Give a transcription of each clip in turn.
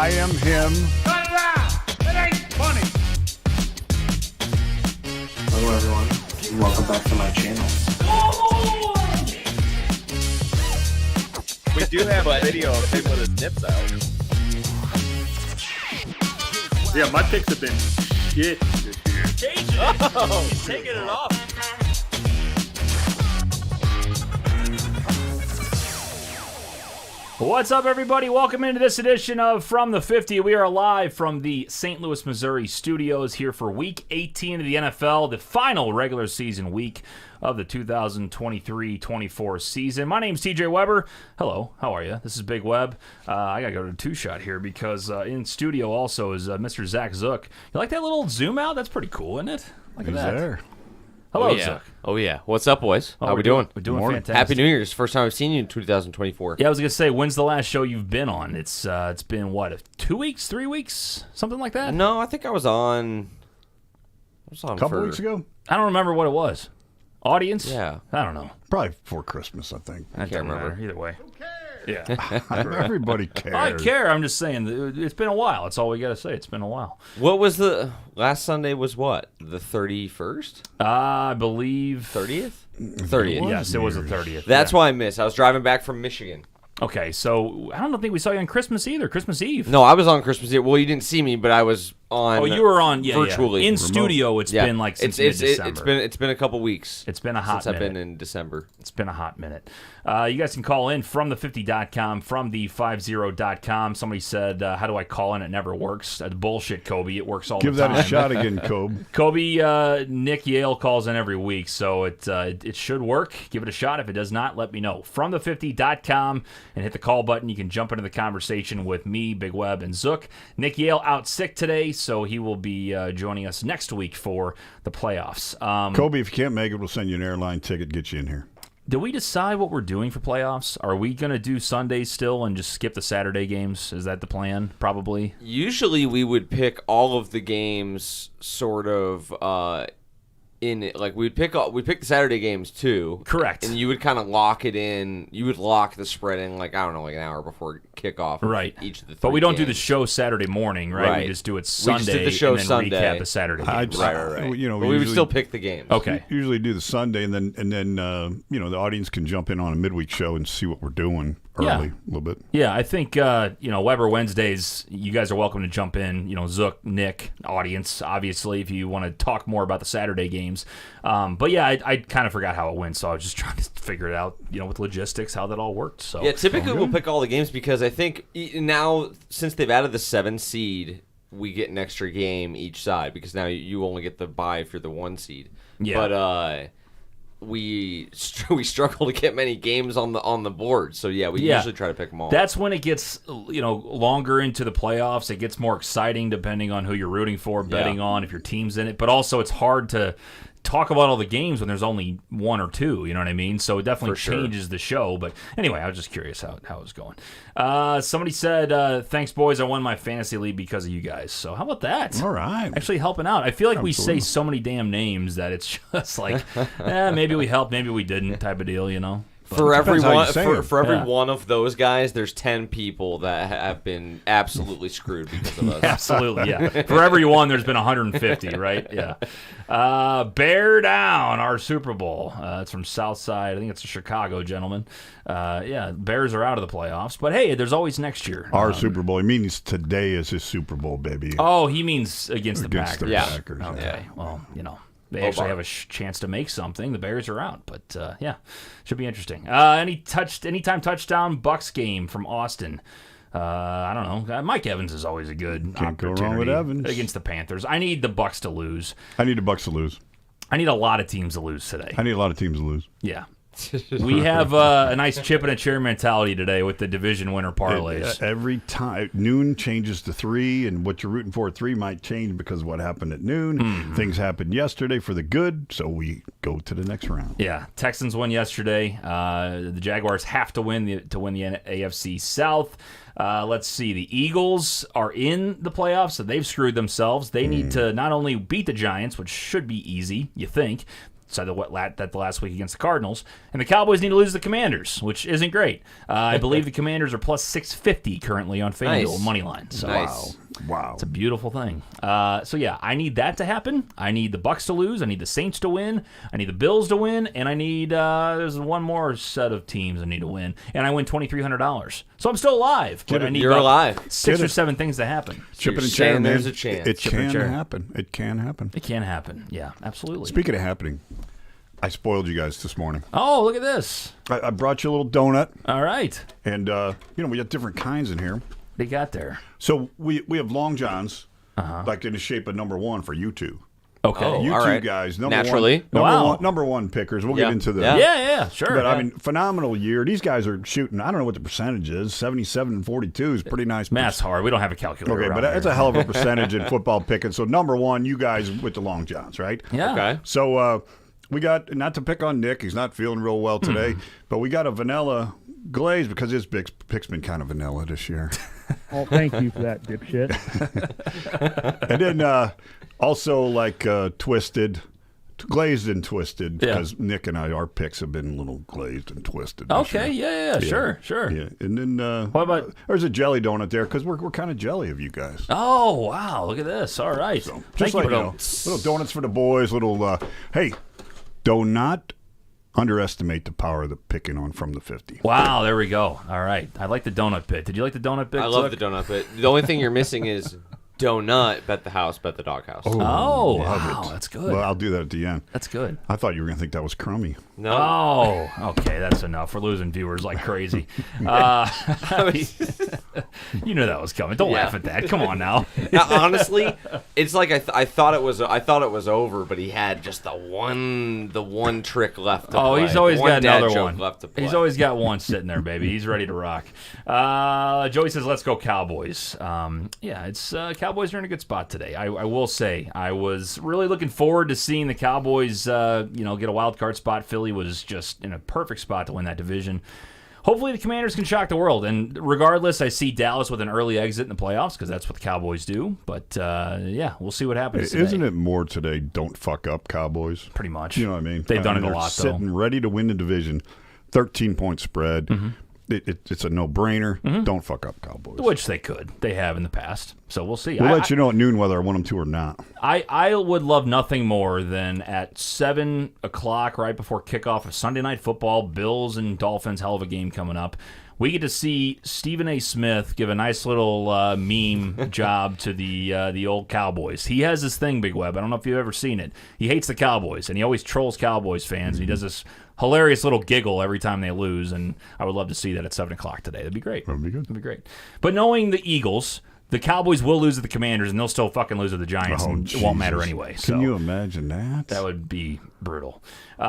I am him. Cut it out! It ain't funny! Hello everyone, and welcome back to my channel. We do have a video of him with his nips out. Yeah, my picks have been shit this year. He's taking it off. What's up, everybody? Welcome into this edition of From the 50. We are live from the St. Louis, Missouri studios here for Week 18 of the NFL, the final regular season week of the 2023-24 season. My name's TJ Weber. Hello, how are you? This is Big Web. I got to go to two-shot here because in studio also is Mr. Zach Zook. You like that little zoom out? That's pretty cool, isn't it? Look at He's that. there. Hello, yeah. Zook. Oh, yeah. What's up, boys? How we doing? We're doing Morning. fantastic. Happy New Year's. First time I've seen you in 2024. Yeah, I was going to say, when's the last show you've been on? It's been, what, 2 weeks, 3 weeks? Something like that? No, I think I was on A couple for, weeks ago? I don't remember what it was. Audience? Yeah. I don't know. Probably before Christmas, I think. I can't remember. Either way. Yeah. Everybody cares. I care. I'm just saying, it's been a while. That's all we got to say. It's been a while. What was the last Sunday was what? The 31st? I believe 30th? 30th. Yes, it was the 30th. That's yeah. why I missed. I was driving back from Michigan. Okay, so I don't think we saw you on Christmas either. Christmas Eve. No, I was on Christmas Eve. Well, you didn't see me, but I was on. Oh, you were on virtually. in Remote. studio. It's been like since mid-December. It's been a couple weeks. It's been a hot since minute. I've been in December. It's been a hot minute. You guys can call in from the50.com, from the50.com. Somebody said, how do I call in? It never works. That's bullshit, Kobe. It works all Give the time. that a shot again, Kobe. Kobe, Nick Yale calls in every week, so it should work. Give it a shot. If it does not, let me know. From the50.com and hit the call button. You can jump into the conversation with me, Big Web, and Zook. Nick Yale out sick today, so he will be joining us next week for the playoffs. Kobe, if you can't make it, we'll send you an airline ticket, get you in here. Did we decide what we're doing for playoffs? Are we going to do Sundays still and just skip the Saturday games? Is that the plan? Probably. Usually we would pick all of the games sort of in it. Like we'd pick the Saturday games too. Correct. And you would kind of lock it in. You would lock the spread in like I don't know, like an hour before kickoff. Right. Each of the. But we don't do games. the show Saturday morning, right? We Right. just do it We Sunday just did the show and then Sunday. recap the Saturday games. Right. You know, But we would usually- still pick the games. Okay. We usually do the Sunday, and then the audience can jump in on a midweek show and see what we're doing early Yeah. a little bit. Yeah, I think, Weber Wednesdays, you guys are welcome to jump in. Zook, Nick, audience, obviously, if you want to talk more about the Saturday games. But yeah, I kind of forgot how it went, so I was just trying to figure it out, with logistics, how that all worked. So Yeah, typically we'll pick all the games because I think now since they've added the 7 seed, we get an extra game each side because now you only get the bye if you're the 1 seed. Yeah. But we struggle to get many games on the board. So yeah, we usually try to pick them all. That's when it gets, longer into the playoffs. It gets more exciting depending on who you're rooting for, betting on, if your team's in it. But also it's hard to talk about all the games when there's only 1 or 2, you know what I mean? So it definitely For sure. changes the show. But anyway, I was just curious how it was going. Somebody said, thanks, boys. I won my fantasy league because of you guys. So how about that? All right. Actually helping out. I feel like we Absolutely. say so many damn names that it's just like, maybe we helped, maybe we didn't type of deal, for every depends how you one, say for, it. for every Yeah. one of those guys, there's 10 people that have been absolutely screwed because of us. Absolutely, yeah. For every one, there's been 150, right? Yeah. Bear Down, our Super Bowl. It's from Southside. I think it's a Chicago gentleman. Bears are out of the playoffs. But, hey, there's always next year. Our Super Bowl. He means today is his Super Bowl, baby. Oh, he means against the Against Packers. the Yeah. Packers. Okay, well, they actually have a chance to make something. The Bears are out, but should be interesting. Anytime touchdown Bucks game from Austin. I don't know. Mike Evans is always a good Can't go opportunity wrong with Evans. against the Panthers. I need the Bucks to lose. I need the Bucks to lose. I need a lot of teams to lose today. I need a lot of teams to lose. Yeah. We have a nice chip and a chair mentality today with the division winner parlays. Every time noon changes to 3, and what you're rooting for at 3 might change because of what happened at noon. Mm-hmm. Things happened yesterday for the good, so we go to the next round. Yeah, Texans won yesterday. The Jaguars have to win to win the AFC South. Let's see. The Eagles are in the playoffs, so they've screwed themselves. They need to not only beat the Giants, which should be easy, you think, Said that the last week against the Cardinals. And the Cowboys need to lose to the Commanders, which isn't great. I believe the Commanders are plus 650 currently on FanDuel money line. So Nice. Wow. it's a beautiful thing. So yeah, I need that to happen. I need the Bucs to lose. I need the Saints to win. I need the Bills to win, and I need there's one more set of teams I need to win, and I win $2,300. So I'm still alive. But I need You're about alive. 6 or 7 things to happen. Chip You're and chair, saying man. there's a chance. It Chip and can chair. happen. It can happen. It can happen. Yeah, absolutely. Speaking of happening, I spoiled you guys this morning. Oh, look at this. I brought you a little donut, All right. and we got different kinds in here. What do you got there? So we have Long Johns, like in the shape of number one for you two. Okay. Oh, You all two right. guys, Naturally. number one pickers. We'll Yeah. get into the. Yeah. Yeah, sure. But yeah. I mean, phenomenal year. These guys are shooting. I don't know what the percentage is. 77 and 42 is pretty nice. Math's hard. We don't have a calculator. Okay, around but it's here. a hell of a percentage in football picking. So number one, you guys with the Long Johns, right? Yeah. Okay. So we got, not to pick on Nick, he's not feeling real well today, but we got a vanilla glaze because his pick's been kind of vanilla this year. Oh, thank you for that, dipshit. And then also like twisted, glazed and twisted, Yeah. because Nick and our picks have been a little glazed and twisted. this Okay. year. Yeah. Sure. Yeah, and then What about- there's a jelly donut there because we're kind of jelly of you guys. Oh, wow. Look at this. All right. So Thank just you like for little donuts for the boys. Little hey, do not underestimate the power of the picking on from the 50. Wow, there we go. All right. I like the donut bit. Did you like the donut bit? I love the Zook? donut bit. The only thing you're missing is donut, bet the house, bet the doghouse. Oh, Love wow. it. That's good. Well, I'll do that at the end. That's good. I thought you were going to think that was crummy. No. Oh, okay. That's enough. We're losing viewers like crazy. You knew that was coming. Don't Yeah. laugh at that. Come on now. Now, honestly, it's like I thought it was over, but he had just the one trick left to play. Oh, he's always The one got dad another joke one. left to play. He's always got one sitting there, baby. He's ready to rock. Joey says, "Let's go Cowboys." Yeah, it's Cowboys are in a good spot today. I will say I was really looking forward to seeing the Cowboys, get a wild card spot. Philly was just in a perfect spot to win that division. Hopefully the Commanders can shock the world. And regardless, I see Dallas with an early exit in the playoffs because that's what the Cowboys do. But, yeah, we'll see what happens today. Isn't it more today, don't fuck up, Cowboys? Pretty much. You know what I mean? They've done it a they're lot, though. sitting ready to win the division. 13-point spread. It's a no-brainer. Don't fuck up, Cowboys. Which they could. They have in the past. So we'll see. We'll let you know at noon whether I want them to or not. I would love nothing more than at 7 o'clock, right before kickoff of Sunday Night Football, Bills and Dolphins, hell of a game coming up. We get to see Stephen A. Smith give a nice little meme job to the old Cowboys. He has this thing, Big Web. I don't know if you've ever seen it. He hates the Cowboys, and he always trolls Cowboys fans. And he does this hilarious little giggle every time they lose, and I would love to see that at 7 o'clock today. That'd be great. That'd be good. That'd be great. But knowing the Eagles, the Cowboys will lose to the Commanders, and they'll still fucking lose to the Giants, and it won't matter Jesus. anyway. So Can you imagine that? that would be brutal. You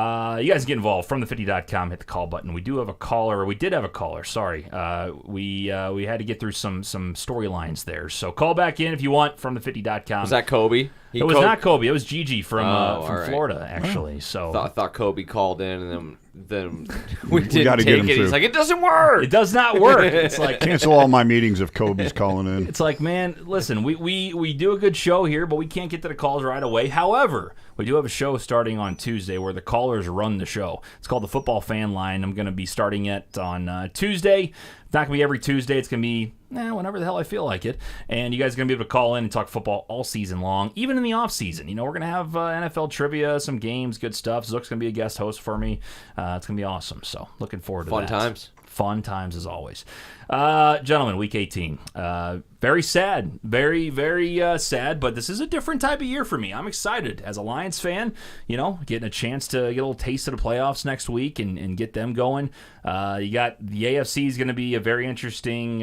guys get involved. From the50.com, hit the call button. We do have a caller, or we did have a caller, sorry. We had to get through some storylines there. So call back in if you want, from the50.com. Was that Kobe? It was not Kobe. It was Gigi from all right. Florida, actually. So I thought Kobe called in, and then we didn't gotta get take him it. through. He's like, it doesn't work. it does not work. It's like Cancel all my meetings if Kobe's calling in. It's like, man, listen, we do a good show here, but we can't get to the calls right away. However, we do have a show starting on Tuesday where the callers run the show. It's called the Football Fan Line. I'm going to be starting it on Tuesday. It's not going to be every Tuesday. It's going to be whenever the hell I feel like it. And you guys are going to be able to call in and talk football all season long, even in the off season. We're going to have NFL trivia, some games, good stuff. Zook's going to be a guest host for me. It's going to be awesome. So looking forward to Fun that. times. Fun times as always. Gentlemen, week 18. Very sad. Very, very sad, but this is a different type of year for me. I'm excited as a Lions fan, getting a chance to get a little taste of the playoffs next week and get them going. You got the AFC is going to be a very interesting,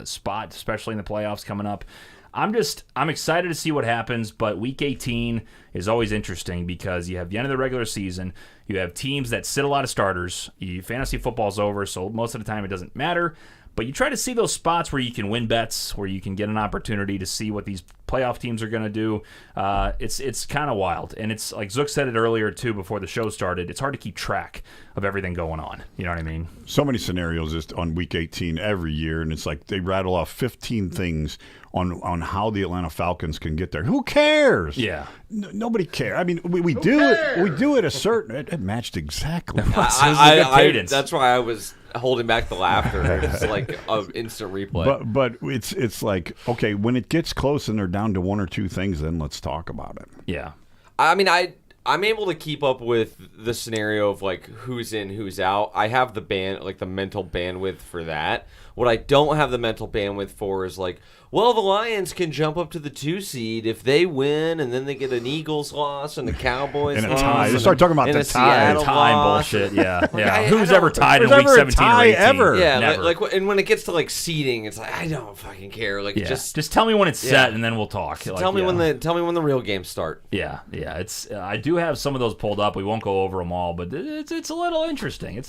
spot, especially in the playoffs coming up. I'm excited to see what happens, but week 18 is always interesting because you have the end of the regular season. You have teams that sit a lot of starters. Fantasy football's over, so most of the time it doesn't matter. But you try to see those spots where you can win bets, where you can get an opportunity to see what these playoff teams are going to do. It's kind of wild. And it's like Zook said it earlier, too, before the show started. It's hard to keep track of everything going on. You know what I mean? So many scenarios just on Week 18 every year, and it's like they rattle off 15 things on how the Atlanta Falcons can get there. Who cares? Yeah. Nobody cares. I mean, we do it. We do it a certain. It matched exactly. That's why I was holding back the laughter. It's like an instant replay. But it's like, okay, when it gets close and they're down to one or two things, then let's talk about it. Yeah. I mean, I'm able to keep up with the scenario of like who's in, who's out. I have the mental bandwidth for that. What I don't have the mental bandwidth for is like, well, the Lions can jump up to the 2 seed if they win, and then they get an Eagles loss and a Cowboys and a loss. tie. They start talking about the tie. Time bullshit. Yeah, yeah. Who's ever tied in week 17 or 18? Ever? Yeah, Never. like and when it gets to like seeding, it's like I don't fucking care. Like just tell me when it's set, and then we'll talk. Tell me when the real games start. Yeah. It's I do have some of those pulled up. We won't go over them all, but it's a little interesting.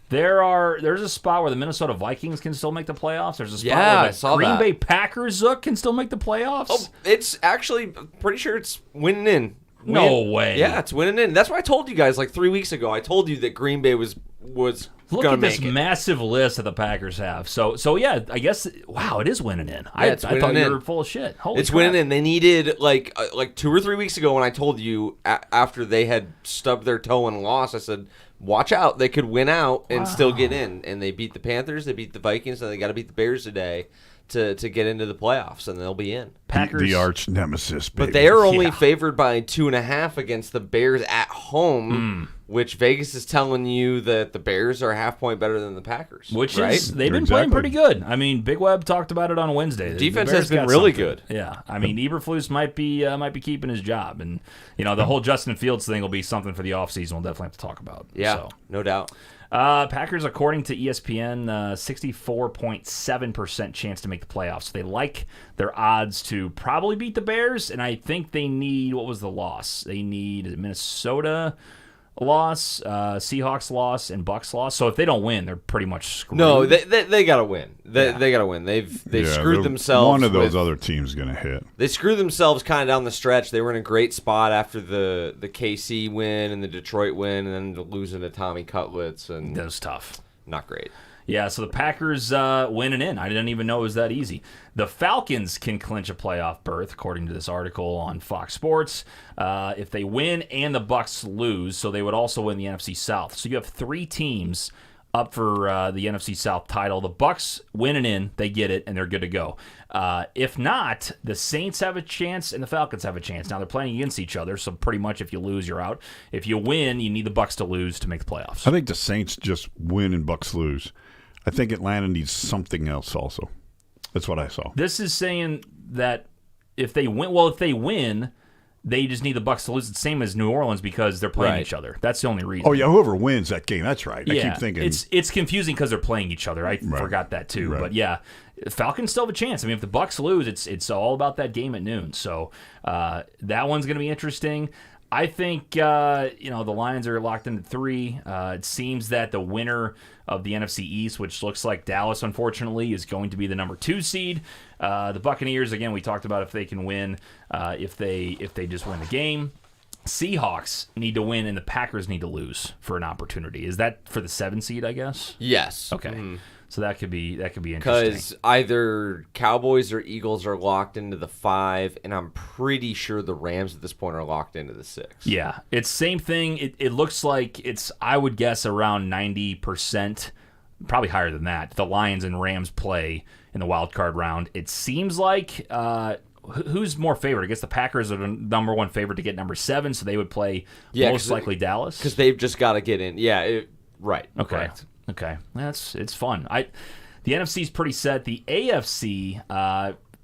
There's a spot where the Minnesota Vikings can still make the playoffs. There's a spot where the Green Bay Packers Zook can still make the playoffs. Oh, it's actually pretty sure it's winning in. No way. Yeah, it's winning in. That's what I told you guys like 3 weeks ago. I told you that Green Bay was Look gonna at this make it. massive list that the Packers have. So yeah, I guess it is winning in. I thought you were full of shit. Holy crap. Winning in. They needed like 2 or 3 weeks ago when I told you after they had stubbed their toe and lost, I said, watch out, they could win out and still get in. And they beat the Panthers, they beat the Vikings, and they got to beat the Bears today to get into the playoffs, and they'll be in. Packers, the arch nemesis, baby. But they are only favored by 2.5 against the Bears at home, which Vegas is telling you that the Bears are a half point better than the Packers. Which right? is they've been playing pretty good. I mean, Big Web talked about it on Wednesday. Defense the has been really good. Yeah, I mean, Eberflus might be keeping his job, and the whole Justin Fields thing will be something for the offseason. We'll definitely have to talk about. Yeah, so. No doubt. Packers, according to ESPN, 64.7% chance to make the playoffs. They like their odds to probably beat the Bears, and I think they need, what was the loss? They need Minnesota loss, Seahawks loss, and Bucks loss. So if they don't win, they're pretty much screwed. No, they got to win. They got to win. They've screwed themselves. One of those other teams is going to hit. They screwed themselves kind of down the stretch. They were in a great spot after the KC win and the Detroit win, and then losing to Tommy Cutlets. And that was tough. Not great. Yeah, so the Packers winning in. I didn't even know it was that easy. The Falcons can clinch a playoff berth, according to this article on Fox Sports, if they win and the Bucks lose. So they would also win the NFC South. So you have 3 teams up for the NFC South title. The Bucks winning in, they get it, and they're good to go. If not, the Saints have a chance and the Falcons have a chance. Now they're playing against each other, so pretty much if you lose, you're out. If you win, you need the Bucks to lose to make the playoffs. I think the Saints just win and Bucks lose. I think Atlanta needs something else also. That's what I saw. This is saying that if they win, they just need the Bucks to lose. It's the same as New Orleans because they're playing each other. That's the only reason. Oh yeah, whoever wins that game, that's right. I keep thinking it's confusing because they're playing each other. I forgot that too. Right. But yeah, Falcons still have a chance. I mean, if the Bucks lose, it's all about that game at noon. So that one's going to be interesting. I think the Lions are locked into 3. It seems that the winner of the NFC East, which looks like Dallas, unfortunately, is going to be the number 2 seed. The Buccaneers, again, we talked about if they can win, if they just win the game. Seahawks need to win, and the Packers need to lose for an opportunity. Is that for the 7 seed? I guess. Yes. Okay. Mm-hmm. So that could be interesting. Because either Cowboys or Eagles are locked into the 5, and I'm pretty sure the Rams at this point are locked into the 6. Yeah, it's same thing. It looks like it's, I would guess, around 90%, probably higher than that. The Lions and Rams play in the wild card round. It seems like who's more favored? I guess the Packers are the number 1 favorite to get number 7, so they would play most likely Dallas because they've just got to get in. Yeah, right. Okay. Correct. Okay, it's fun. The NFC's pretty set. The AFC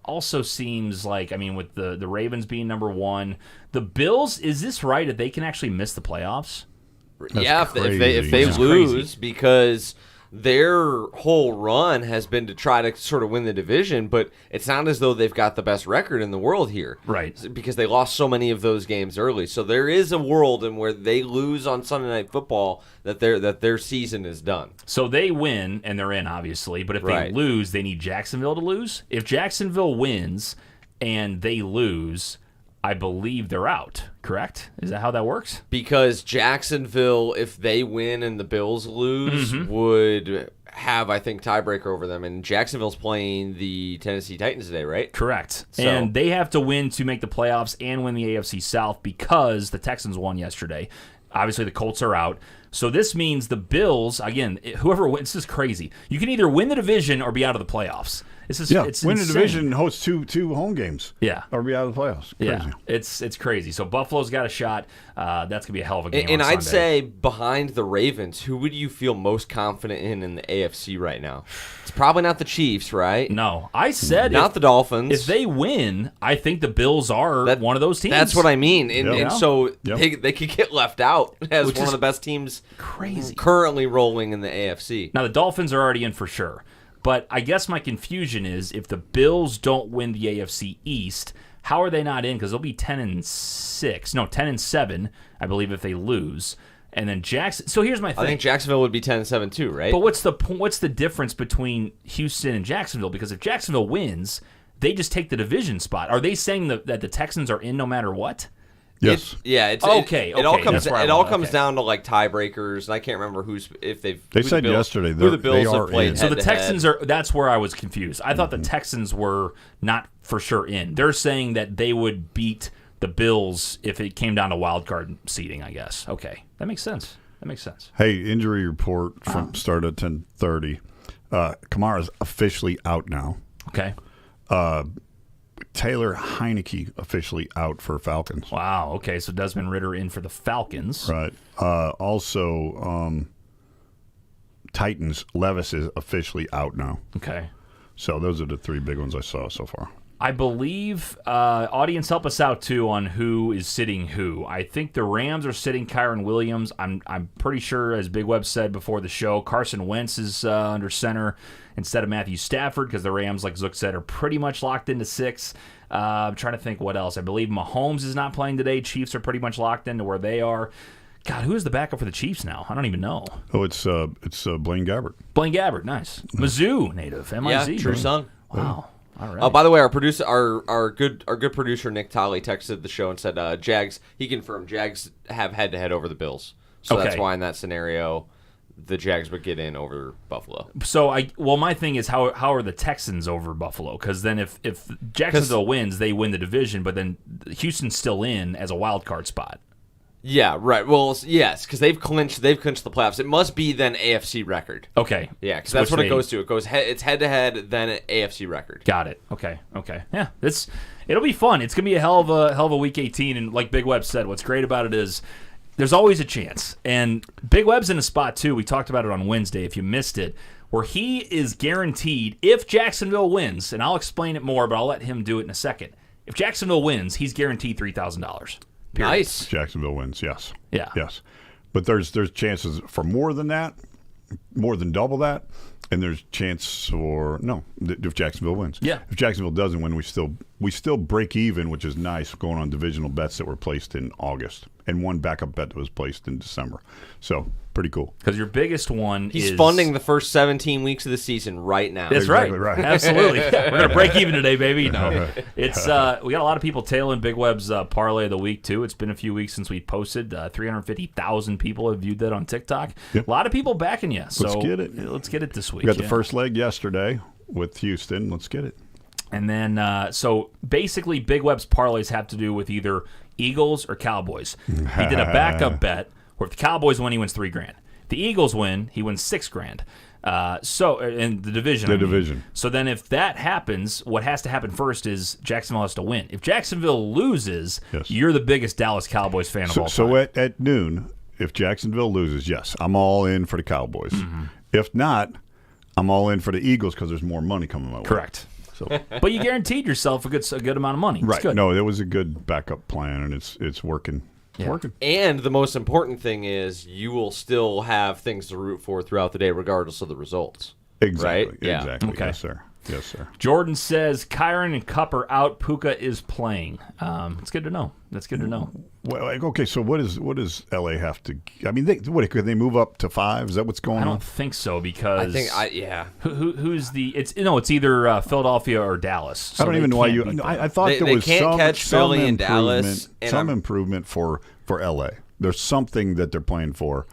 also seems like, I mean, with the Ravens being number 1, the Bills. Is this right that they can actually miss the playoffs? If they lose, because their whole run has been to try to sort of win the division, but it's not as though they've got the best record in the world here. Right. Because they lost so many of those games early. So there is a world in where they lose on Sunday Night Football that their season is done. So they win, and they're in, obviously. But if they lose, they need Jacksonville to lose. If Jacksonville wins and they lose, I believe they're out, correct? Is that how that works? Because Jacksonville, if they win and the Bills lose, would have, I think, tiebreaker over them. And Jacksonville's playing the Tennessee Titans today, right? Correct. So, and they have to win to make the playoffs and win the AFC South because the Texans won yesterday. Obviously, the Colts are out. So this means the Bills, again, whoever wins, this is crazy. You can either win the division or be out of the playoffs. It's win insane. the division, host two home games. Yeah. Or be out of the playoffs. Crazy. Yeah, it's crazy. So Buffalo's got a shot. That's going to be a hell of a game And on I'd Sunday. say behind the Ravens, who would you feel most confident in the AFC right now? It's probably not the Chiefs, right? No. I said not the Dolphins. If they win, I think the Bills are one of those teams. That's what I mean. And so Yep. they could get left out as one of the best teams crazy. currently rolling in the AFC. Now, the Dolphins are already in for sure. But I guess my confusion is if the Bills don't win the AFC East, how are they not in? Because they'll be 10-6. No, 10-7, I believe, if they lose. And then Jackson. So here's my thing. I think Jacksonville would be 10-7 too, right? But what's the difference between Houston and Jacksonville? Because if Jacksonville wins, they just take the division spot. Are they saying that the Texans are in no matter what? Yes. It all comes down to like tiebreakers, and I can't remember They said yesterday who the Bills they are have played. in. So the Texans are. That's where I was confused. I thought the Texans were not for sure in. They're saying that they would beat the Bills if it came down to wild card seeding. I guess. Okay, that makes sense. Hey, injury report from start at 10:30. Kamara's officially out now. Okay. Taylor Heineke officially out for Falcons. Wow. Okay. So Desmond Ridder in for the Falcons. Right. Also, Titans, Levis is officially out now. Okay. So those are the three big ones I saw so far. I believe audience help us out too on who is sitting who. I think the Rams are sitting Kyron Williams. I'm pretty sure, as Big Web said before the show, Carson Wentz is under center instead of Matthew Stafford because the Rams, like Zook said, are pretty much locked into 6. I'm trying to think what else. I believe Mahomes is not playing today. Chiefs are pretty much locked into where they are. God, who is the backup for the Chiefs now? I don't even know. Oh, it's Blaine Gabbert. Blaine Gabbert, nice. Mizzou native, M-I-Z. Yeah, true son. Wow. All right. By the way, our producer, our good producer Nick Tolley texted the show and said, Jags. He confirmed Jags have head-to-head over the Bills, so that's why in that scenario, the Jags would get in over Buffalo. So my thing is how are the Texans over Buffalo? Because then if Jacksonville wins, they win the division, but then Houston's still in as a wild card spot. Yeah, right. Well, yes, because they've clinched the playoffs. It must be then AFC record. Okay. Yeah, because that's what it goes to. It's head to head, then an AFC record. Got it. Okay. Yeah, it'll be fun. It's gonna be a hell of a week 18. And like Big Web said, what's great about it is there's always a chance. And Big Web's in a spot too. We talked about it on Wednesday. If you missed it, where he is guaranteed if Jacksonville wins, and I'll explain it more, but I'll let him do it in a second. If Jacksonville wins, he's guaranteed $3,000. Nice. Jacksonville wins, yes. Yeah. Yes. But there's chances for more than that, more than double that, and there's chance for if Jacksonville wins. Yeah. If Jacksonville doesn't win, we still break even, which is nice, going on divisional bets that were placed in August and one backup bet that was placed in December. So pretty cool. Because your biggest one He's is funding the first 17 weeks of the season right now. That's Exactly right. right. Absolutely. We're gonna break even today, baby. No, it's we got a lot of people tailing Big Web's parlay of the week too. It's been a few weeks since we posted. 350,000 people have viewed that on TikTok. Yep. A lot of people backing you. So Let's get it. Let's get it this week. We got the first leg yesterday with Houston. Let's get it. And then, so basically, Big Web's parlays have to do with either Eagles or Cowboys. He did a backup bet where if the Cowboys win, he wins $3,000. If the Eagles win, he wins $6,000. So in the division. Division. So then, if that happens, what has to happen first is Jacksonville has to win. If Jacksonville loses, you're the biggest Dallas Cowboys fan of all time. So at noon, if Jacksonville loses, yes, I'm all in for the Cowboys. Mm-hmm. If not, I'm all in for the Eagles because there's more money coming my way. Correct. So But you guaranteed yourself a good amount of money. It's right. good. No, it was a good backup plan, and it's working It's working. And the most important thing is you will still have things to root for throughout the day, regardless of the results. Exactly. Right? Yeah. Exactly. Okay. Yes, sir. Yes, sir. Jordan says Kyron and Cup are out. Puka is playing. It's good to know. That's good to know. Well, okay, so what does LA have to? I mean, could they move up to 5? Is that what's going I on? don't think so because yeah. Who's the? It's either Philadelphia or Dallas. So I don't they even know why can't you. beat them. I thought They there was can't some, catch some Philly and improvement, Dallas, and some I'm- improvement for LA. There's something that they're playing for.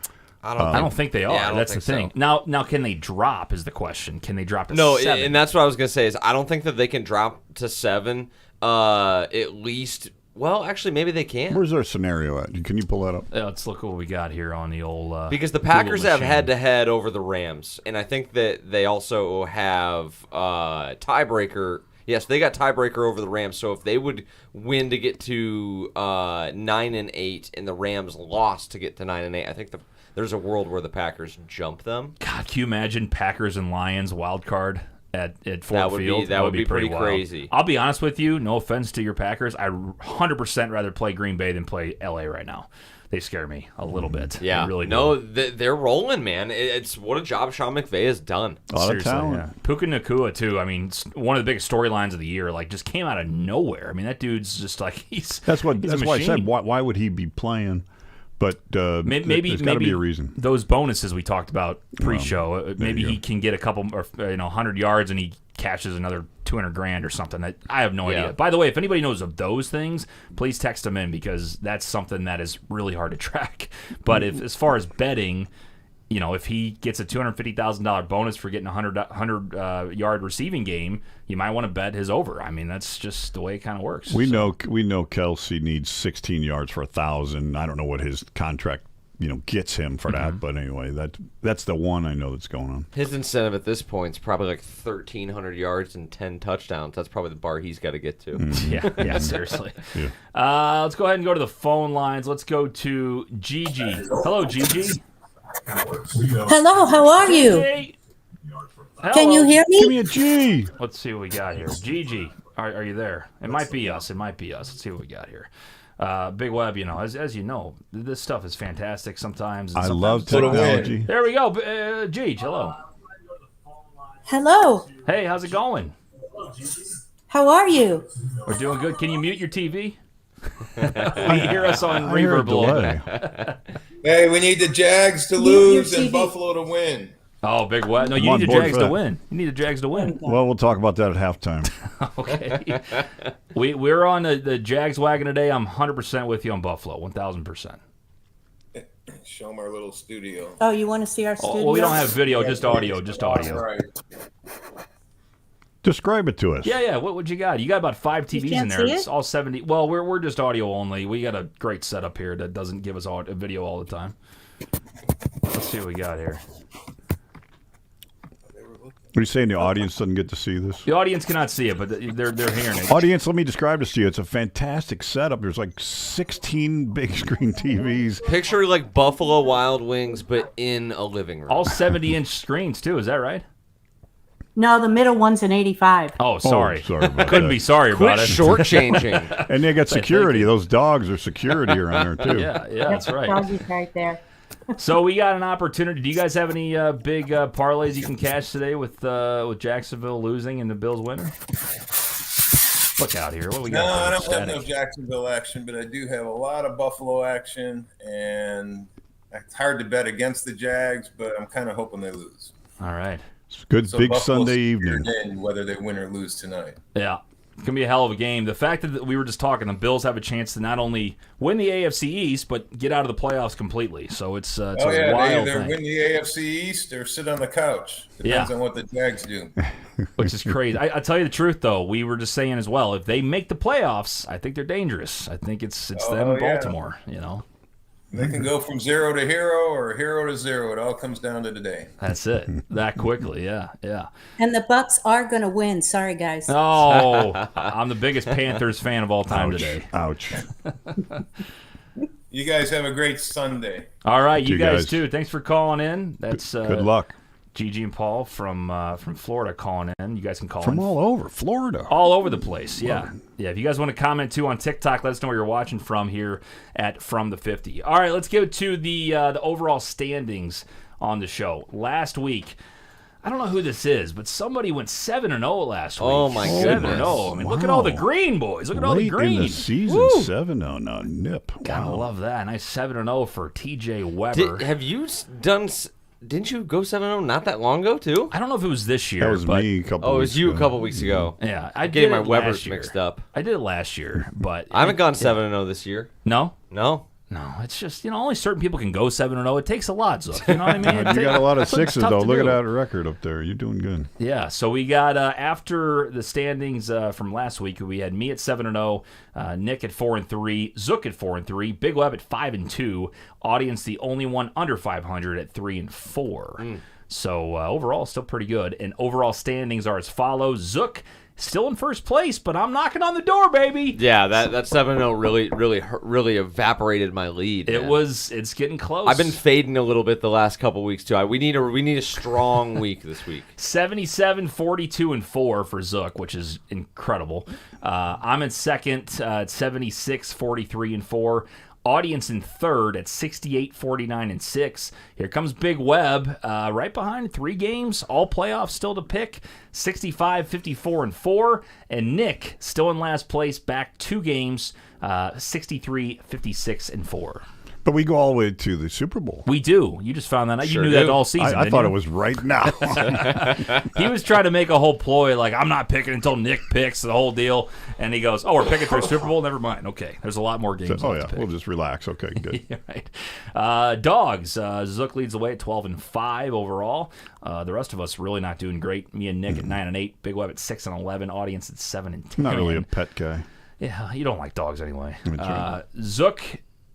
I don't think they are. I don't That's the think thing. so. Now, can they drop? Is the question. Can they drop to No, 7? and that's what I was gonna say. Is I don't think that they can drop to 7. At least. Well, actually, maybe they can. Where's our scenario at? Can you pull that up? Let's look what we got here on the old. Because the Google Packers have machine. head-to-head over the Rams, and I think that they also have tiebreaker. Yes, they got tiebreaker over the Rams. So if they would win to get to 9-8, and the Rams lost to get to 9-8, I think there's a world where the Packers jump them. God, can you imagine Packers and Lions wild card at Ford That would be- Field? that would be pretty wild. crazy. I'll be honest with you. No offense to your Packers, I 100% rather play Green Bay than play LA right now. They scare me a little bit. Yeah, They really do. no, they're rolling, man. It's what a job Sean McVay has done. A lot Seriously, of talent. yeah. Puka Nacua too. I mean, one of the biggest storylines of the year. Like, just came out of nowhere. I mean, that dude's just like he's. That's he's a why I said machine. why would he be playing? But Maybe there's got to be a reason. Those bonuses we talked about pre-show. Maybe you go. he can get a couple or 100 yards and he cashes another $200,000 or something. I have no idea. By the way, if anybody knows of those things, please text them in because that's something that is really hard to track. But as far as betting, if he gets a $250,000 bonus for getting a 100 yard receiving game, you might want to bet his over. I mean, that's just the way it kind of works. We know Kelsey needs 16 yards for 1,000. I don't know what his contract gets him for that, but anyway, that's the one I know that's going on. His incentive at this point is probably like 1,300 yards and 10 touchdowns. That's probably the bar he's got to get to. Yeah, seriously. Yeah. Let's go ahead and go to the phone lines. Let's go to Gigi. Hello, Gigi. Hello, how are you? Hey. Can you hear Give me? me a G. Let's see what we got here. Gigi, are you there? It might be us. Let's see what we got here. Big Web, as you know, this stuff is fantastic sometimes. And I sometimes love it's like- technology. There we go. Gigi, hello. Hello, Hey, how's it going? how are you? We're doing good. Can you mute your TV? Can you hear us on I hear a reverb a little delay. bit? Hey, we need the Jags to Mute your lose and TV. Buffalo to win. Oh, Big Web. No, you I'm on need the board Jags for to that. win. You need the Jags to win. Well, we'll talk about that at halftime. Okay. We're on the Jags wagon today. I'm 100% with you on Buffalo, 1,000%. Show them our little studio. Oh, you want to see our studio? Well, we don't have video, just audio, All right. Describe it to us. Yeah. What you got? You got about 5 TVs in can't there. see It's it? all 70. Well, we're just audio only. We got a great setup here that doesn't give us a video all the time. Let's see what we got here. What are you saying? The audience doesn't get to see this? The audience cannot see it, but they're hearing it. Audience, let me describe this to you. It's a fantastic setup. There's like 16 big screen TVs. Picture like Buffalo Wild Wings, but in a living room. All 70-inch screens too. Is that right? No, the middle one's an 85. Oh, sorry. sorry about Couldn't that. be sorry Quit about it. shortchanging. And they got security. Those dogs are security around there, too. Yeah, that's right. Doggy's right there. So we got an opportunity. Do you guys have any big parlays you can cash today with Jacksonville losing and the Bills winning? Look out here. What do we No, got? I there? don't have no Static. Jacksonville action, but I do have a lot of Buffalo action, and it's hard to bet against the Jags, but I'm kind of hoping they lose. All right. It's good So big Buffalo's Sunday evening. figured in whether they win or lose tonight. Yeah. It's going to be a hell of a game. The fact that we were just talking, the Bills have a chance to not only win the AFC East, but get out of the playoffs completely. So it's Oh, a yeah, they wild either thing, win the AFC East or sit on the couch. Depends Yeah. on what the Jags do. which is crazy. I tell you the truth, though. We were just saying as well, if they make the playoffs, I think they're dangerous. I think it's them in yeah. Baltimore, They can go from 0 to hero or hero to 0. It all comes down to today. That's it. That quickly, yeah. And the Bucks are going to win. Sorry, guys. Oh, I'm the biggest Panthers fan of all time Ouch. today. Ouch. You guys have a great Sunday. All right, you You guys guys. too. Thanks for calling in. That's Good luck. Gigi and Paul from Florida calling in. You guys can call From in. all over Florida. All over the place, yeah. Yeah, if you guys want to comment, too, on TikTok, let us know where you're watching from here at From the 50. All right, let's go to the overall standings on the show. Last week, I don't know who this is, but somebody went 7-0 last week. Oh, my goodness. 7-0. I mean, look at all the green, boys. Look at all the Late green. in the season, Woo! 7-0. Now, nip. Gotta Wow. love that. Nice 7-0 for TJ Weber. Have you done? Didn't you go 7-0 not that long ago too? I don't know if it was this year. That was but, me a couple Oh, it weeks was you ago. a couple weeks ago. Yeah, I Getting did my it Webers last year. mixed up. I did it last year, but I haven't gone 7-0 this year. No, No. it's just only certain people can go 7-0. It takes a lot, Zook. You know what I mean? You got a lot of It's sixes, tough though. to Look at do. that record up there. You're doing good. Yeah, so we got after the standings from last week, we had me at 7-0, Nick at 4-3, Zook at 4-3, Big Web at 5-2, audience the only one under 500 at 3-4. So overall, still pretty good. And overall standings are as follows: Zook still in first place, but I'm knocking on the door, baby. Yeah, that 7-0 really evaporated my lead. man. It's getting close. I've been fading a little bit the last couple weeks too. We need a strong week this week. 77, 42, and 4 for Zook, which is incredible. I'm in second at 76, 43, and 4. Audience in third at 68, 49, and 6. Here comes Big Web, right behind 3 games, all playoffs still to pick, 65, 54, and 4. And Nick still in last place, back 2 games, 63, 56, and 4. But we go all the way to the Super Bowl. We do. You just found that out. Sure You knew do. that all season. I didn't thought you? it was right now. He was trying to make a whole ploy, like, I'm not picking until Nick picks, the whole deal. And he goes, oh, we're picking for a Super Bowl? Never mind. Okay, there's a lot more games Oh, left yeah. to pick. We'll just relax. Okay, good. Yeah, right. Dogs. Zook leads the way at 12-5 overall. The rest of us really not doing great. Me and Nick at 9-8. Big Web at 6-11. Audience at 7-10. Not really a pet guy. Yeah, you don't like dogs anyway. That's right. Zook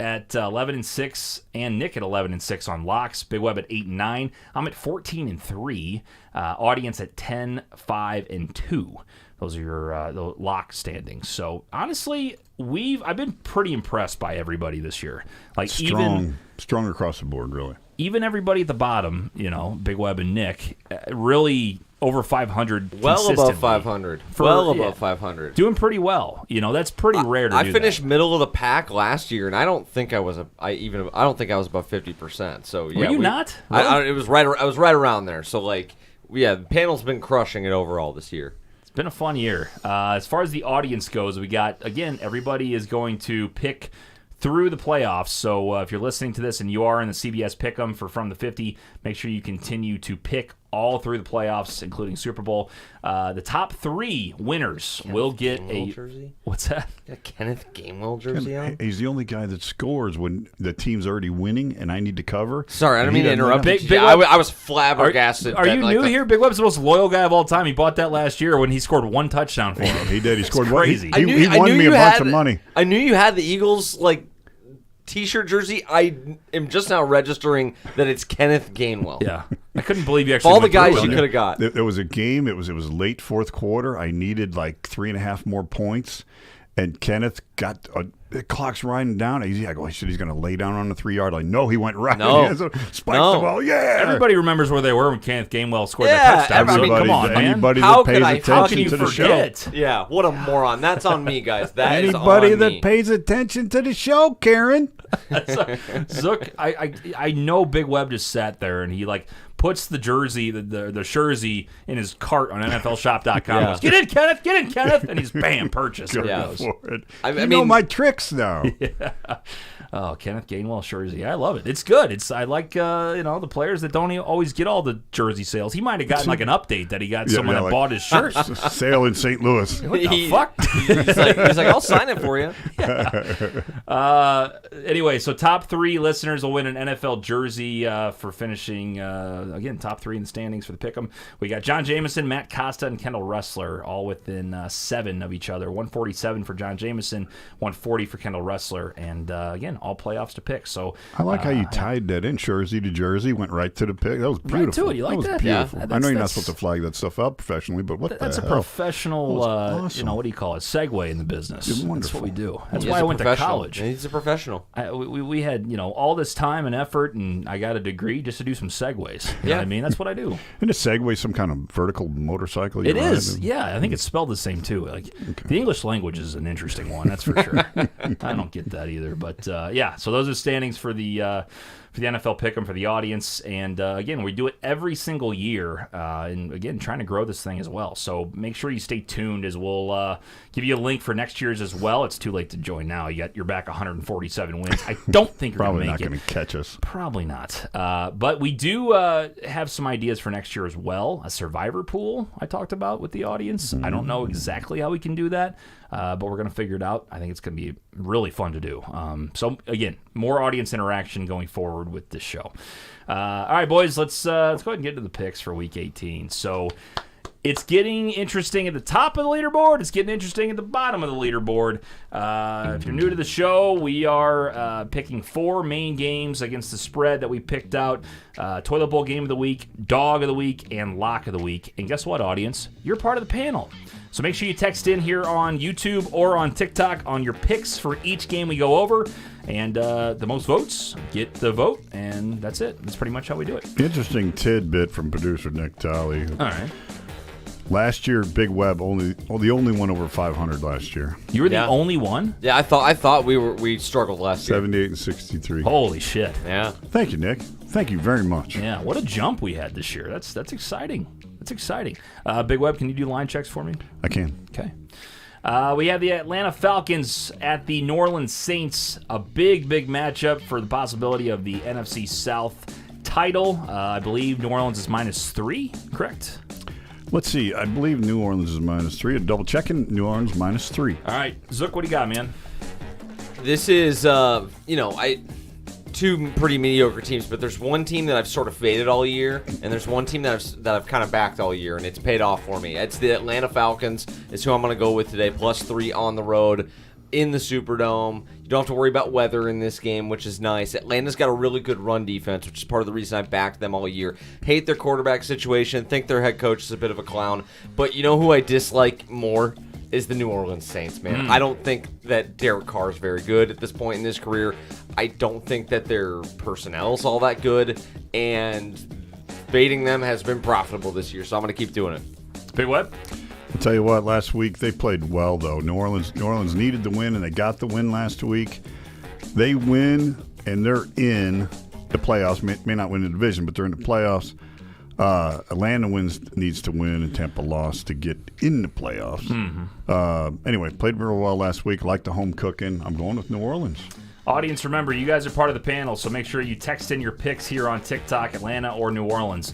at 11-6 and Nick at 11-6 on locks. Big Web at 8-9. I'm at 14-3. Audience at 10-5-2. Those are your the lock standings. So honestly, I've been pretty impressed by everybody this year. Like Strong across the board, really. even everybody at the bottom, Big Web and Nick, really over 500. Well above consistently. 500. Yeah. 500. Doing pretty well. That's pretty rare to do I finished that. middle of the pack last year, and I don't think I was above 50%. So yeah, Were you not? I was right around there. So the panel's been crushing it overall this year. It's been a fun year. As far as the audience goes, we got, again, everybody is going to pick through the playoffs. So if you're listening to this and you are in the CBS Pick'em for From the 50, make sure you continue to pick all through the playoffs, including Super Bowl. The top 3 winners will get Gainwell a jersey? What's that? Got a Kenneth Gainwell jersey on? He's the only guy that scores when the team's already winning and I need to cover. Sorry, I And didn't he mean to doesn't interrupt. know. Big Yeah, Web- I was flabbergasted. Are that, you like, new here? Big Web's the most loyal guy of all time. He bought that last year when he scored 1 touchdown for him. He did. He scored crazy. He won me a bunch of money. I knew you had the Eagles T-shirt jersey. I am just now registering that it's Kenneth Gainwell. Yeah. I couldn't believe you Of actually all the went through guys with you it. could have got. There was a game. It was late fourth quarter. I needed 3.5 more points, and Kenneth got the clock's riding down. I go, he's going to lay down on the 3-yard line. No, he went right. No. He spiked No. the ball. Yeah. Everybody remembers where they were when Kenneth Gainwell scored Yeah, that touchdown. So, everybody- come on, man. Anybody How that could pays how can attention you to the forget? show. Yeah, what a moron. That's on me, guys. That is Anybody on that me. pays attention to the show, Karen. Zook, I know Big Web just sat there and he puts the jersey, the jersey in his cart on NFLShop.com. Yeah. Goes, get in, Kenneth, and he's bam, purchase. There Yeah. it goes. For it. I You know mean- my tricks now. Oh, Kenneth Gainwell jersey. I love it. It's good. I like the players that don't always get all the jersey sales. He might have gotten an update that he got someone that bought his shirt. Sale in St. Louis. What the fuck? He's like, I'll sign it for you. Anyway, so top 3 listeners will win an NFL jersey for finishing, again, top 3 in the standings for the Pick'em. We got John Jameson, Matt Costa, and Kendall Ressler all within 7 of each other. 147 for John Jameson, 140 for Kendall Ressler, and again, all playoffs to pick. So I like how you tied that in, jersey to jersey, went right to the pick. That was Right beautiful. to it. You like was that? beautiful. Yeah. I know you're not That's- supposed to flag that stuff up professionally, but that's a the hell? professional, That was awesome. what do you call it? Segue in the business. It's That's wonderful. what we do. That's He's why a I went to professional. college. He's a professional. We had all this time and effort, and I got a degree just to do some segues. You know what I mean? That's what I do. And a Segway, some kind of vertical motorcycle. you It ride? is. Yeah, I think it's spelled the same too. Like the English language is an interesting one, that's for sure. I don't get that either. But yeah, so those are standings for the NFL Pick'em for the audience. And again, we do it every single year. And again, trying to grow this thing as well. So make sure you stay tuned as we'll give you a link for next year's as well. It's too late to join now. You're back 147 wins. I don't think you're Probably going to not make it. going to catch us. Probably not. But we do have some ideas for next year as well. A survivor pool I talked about with the audience. I don't know exactly how we can do that, but we're going to figure it out. I think it's going to be really fun to do. So, again, more audience interaction going forward with this show. All right, boys, let's go ahead and get to the picks for Week 18. So it's getting interesting at the top of the leaderboard. It's getting interesting at the bottom of the leaderboard. If you're new to the show, we are picking 4 main games against the spread that we picked out. Toilet Bowl Game of the Week, Dog of the Week, and Lock of the Week. And guess what, audience? You're part of the panel. So make sure you text in here on YouTube or on TikTok on your picks for each game we go over. And the most votes get the vote, and that's it. That's pretty much how we do it. Interesting tidbit from producer Nick Talley. All right. Last year, Big Web the only one over 500 last year. You were the Yeah. only one? Yeah, I thought we struggled last year. 78 and 63. Holy shit. Yeah. Thank you, Nick. Thank you very much. Yeah, what a jump we had this year. That's exciting. That's exciting. Big Web, can you do line checks for me? I can. Okay. We have the Atlanta Falcons at the New Orleans Saints. A big matchup for the possibility of the NFC South title. I believe New Orleans is -3, correct? Let's see. I believe New Orleans is -3. Double checking. New Orleans -3. All right. Zook, what do you got, man? This is, two pretty mediocre teams, but there's one team that I've sort of faded all year, and there's one team that I've kind of backed all year, and it's paid off for me. It's the Atlanta Falcons. It's who I'm going to go with today, +3 on the road in the Superdome. You don't have to worry about weather in this game, which is nice. Atlanta's got a really good run defense, which is part of the reason I backed them all year. Hate their quarterback situation. Think their head coach is a bit of a clown. But you know who I dislike more? Is the New Orleans Saints, man. I don't think that Derek Carr is very good at this point in his career. I don't think that their personnel is all that good. And baiting them has been profitable this year, so I'm going to keep doing it. Big Web? I'll tell you what, last week they played well, though. New Orleans needed the win, and they got the win last week. They win, and they're in the playoffs. May not win the division, but they're in the playoffs. Atlanta needs to win, and Tampa lost to get in the playoffs. Anyway, played real well last week. Like the home cooking. I'm going with New Orleans. Audience, remember, you guys are part of the panel, so make sure you text in your picks here on TikTok, Atlanta or New Orleans.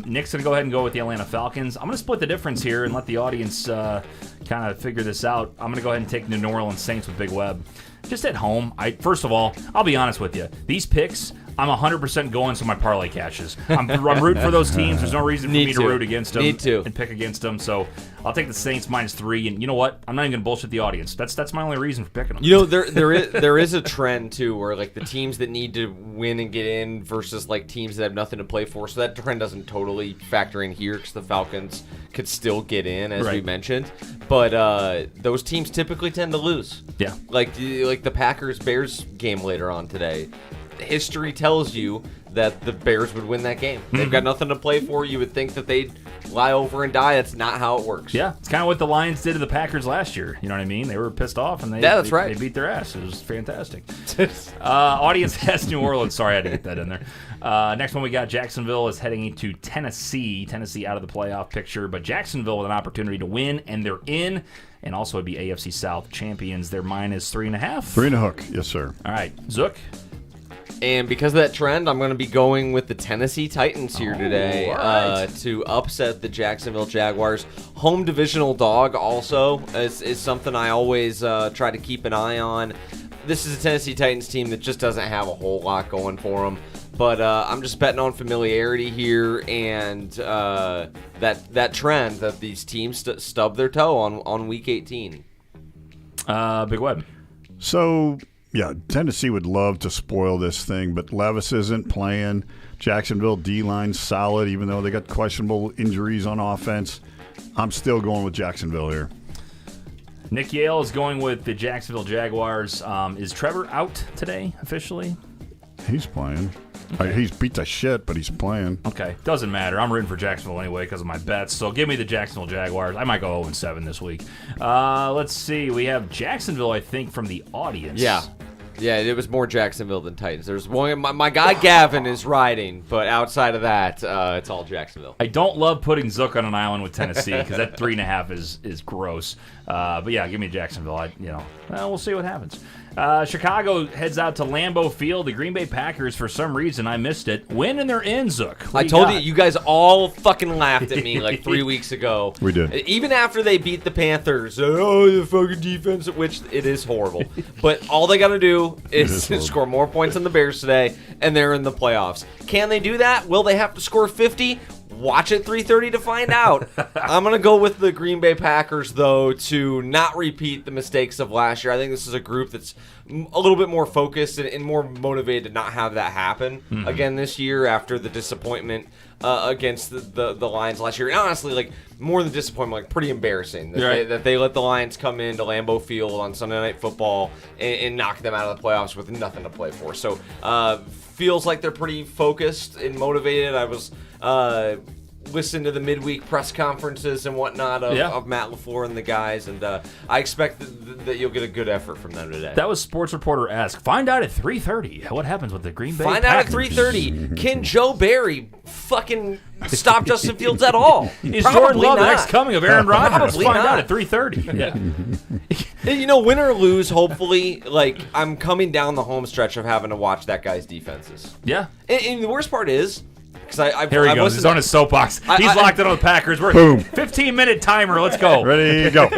Nick's going to go ahead and go with the Atlanta Falcons. I'm going to split the difference here and let the audience kind of figure this out. I'm going to go ahead and take the New Orleans Saints with Big Web. Just at home, first of all, I'll be honest with you. These picks, I'm 100% going so my parlay cashes. I'm rooting for those teams. There's no reason for me to root against them and pick against them. So I'll take the Saints -3. And you know what? I'm not even going to bullshit the audience. That's my only reason for picking them. You know, there is a trend too, where like the teams that need to win and get in versus like teams that have nothing to play for. So that trend doesn't totally factor in here because the Falcons could still get in, as we mentioned. But those teams typically tend to lose. Yeah, like the Packers-Bears game later on today. History tells you that the Bears would win that game. They've got nothing to play for. You would think that they'd lie over and die. That's not how it works. Yeah, it's kind of what the Lions did to the Packers last year. You know what I mean? They were pissed off, and they beat their ass. It was fantastic. Audience has New Orleans. Sorry, I had to get that in there. Next one we got Jacksonville is heading into Tennessee. Tennessee out of the playoff picture, but Jacksonville with an opportunity to win, and they're in. And also, it'd be AFC South champions. They're -3.5. 3 and a hook. Yes, sir. All right, Zook. And because of that trend, I'm going to be going with the Tennessee Titans here today to upset the Jacksonville Jaguars. Home divisional dog also is something I always try to keep an eye on. This is a Tennessee Titans team that just doesn't have a whole lot going for them. But I'm just betting on familiarity here and that trend that these teams stub their toe on Week 18. Big Web. So, yeah, Tennessee would love to spoil this thing, but Levis isn't playing. Jacksonville D-line's solid, even though they got questionable injuries on offense. I'm still going with Jacksonville here. Nick Yale is going with the Jacksonville Jaguars. Is Trevor out today officially? He's playing. He's beat the shit, but he's playing. Okay, doesn't matter. I'm rooting for Jacksonville anyway because of my bets. So give me the Jacksonville Jaguars. I might go 0-7 this week. Let's see. We have Jacksonville, I think, from the audience. Yeah, it was more Jacksonville than Titans. There's one. My guy Gavin is riding, but outside of that, it's all Jacksonville. I don't love putting Zook on an island with Tennessee because that 3.5 is gross. But yeah, give me Jacksonville. We'll see what happens. Chicago heads out to Lambeau Field. The Green Bay Packers, for some reason, I missed it. Win and they're in, Zook. I told you guys all fucking laughed at me like 3 weeks ago. We did. Even after they beat the Panthers. Oh, the fucking defense, which it is horrible. But all they got to do is score more points than the Bears today, and they're in the playoffs. Can they do that? Will they have to score 50? Watch at 3:30 to find out. I'm going to go with the Green Bay Packers, though, to not repeat the mistakes of last year. I think this is a group that's a little bit more focused and more motivated to not have that happen again this year after the disappointment against the Lions last year. And honestly, like, more than disappointment, like, pretty embarrassing that they let the Lions come into Lambeau Field on Sunday Night Football and knock them out of the playoffs with nothing to play for. So, feels like they're pretty focused and motivated. I was listen to the midweek press conferences and whatnot of Matt LaFleur and the guys, and I expect that you'll get a good effort from them today. That was Sports Reporter-esque. Find out at 3:30 what happens with the Green Bay Find Packers. out at 3:30. Can Joe Barry fucking stop Justin Fields at all? Is Probably Jordan Love the not. next coming of Aaron Rodgers? Probably Find not. out at 3:30. Yeah. You know, win or lose, hopefully, like, I'm coming down the home stretch of having to watch that guy's defenses. Yeah. And the worst part is, because I've Here he goes. listened He's on his soapbox. He's locked in on the Packers. We're Boom. 15-minute timer. Let's go. Ready to go.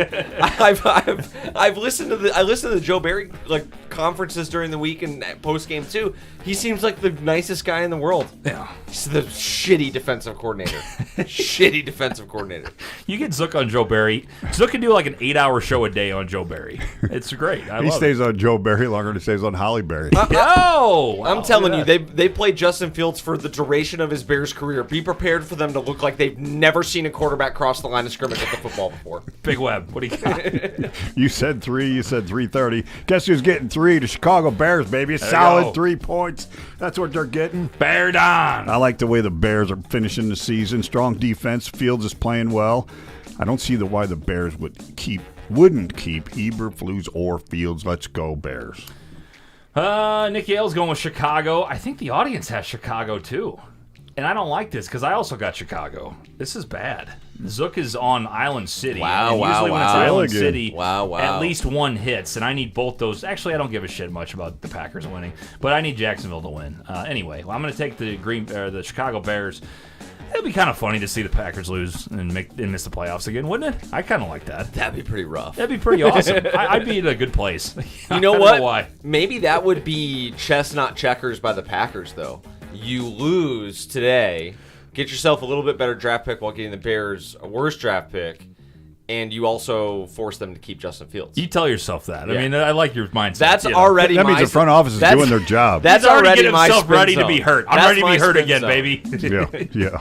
I've listened to the Joe Barry like conferences during the week and post game too. He seems like the nicest guy in the world. Yeah. He's the shitty defensive coordinator. Shitty defensive coordinator. You get Zook on Joe Barry. Zook can do like an 8-hour show a day on Joe Barry. It's great. He stays on Joe Barry longer than he stays on Holly Berry. I'm telling you, they played Justin Fields for the duration of his Bears career. Be prepared for them to look like they've never seen a quarterback cross the line of scrimmage with the football before. Big Web, what do you got? You said 3. You said 3:30. Guess who's getting 3? The Chicago Bears, baby. A solid 3 points. That's what they're getting. Bear down. I like the way the Bears are finishing the season. Strong defense. Fields is playing well. I don't see why the Bears wouldn't keep Eberflus or Fields. Let's go Bears. Nick Yale's going with Chicago. I think the audience has Chicago too. And I don't like this because I also got Chicago. This is bad. Zook is on Island City. Wow, and usually when it's wow. Island Really City, Wow. at least one hits, and I need both those. Actually, I don't give a shit much about the Packers winning, but I need Jacksonville to win. Anyway, I'm going to take the Chicago Bears. It'd be kind of funny to see the Packers lose and miss the playoffs again, wouldn't it? I kind of like that. That'd be pretty rough. That'd be pretty awesome. I'd be in a good place. You know I don't what? know why. Maybe that would be chestnut checkers by the Packers, though. You lose today, get yourself a little bit better draft pick while getting the Bears a worse draft pick, and you also force them to keep Justin Fields. You tell yourself that. Yeah. I mean, I like your mindset. That's you know. already That my... means the front office is doing their job. That's He's already already getting my himself spin ready to zone. be hurt. I'm That's ready to my be hurt spin again, zone. baby. Yeah.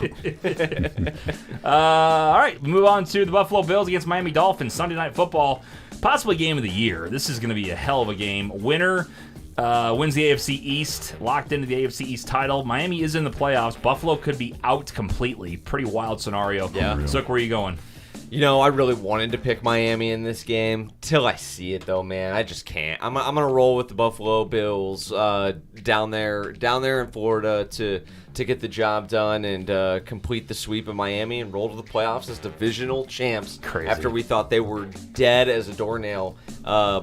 All right, we move on to the Buffalo Bills against Miami Dolphins, Sunday Night Football, possibly game of the year. This is going to be a hell of a game. Winner wins the AFC East, locked into the AFC East title. Miami is in the playoffs. Buffalo could be out completely. Pretty wild scenario. Yeah. Zook, where are you going? You know, I really wanted to pick Miami in this game. Till I see it, though, man, I just can't. I'm gonna roll with the Buffalo Bills down there in Florida to get the job done and complete the sweep of Miami and roll to the playoffs as divisional champs. Crazy. After we thought they were dead as a doornail,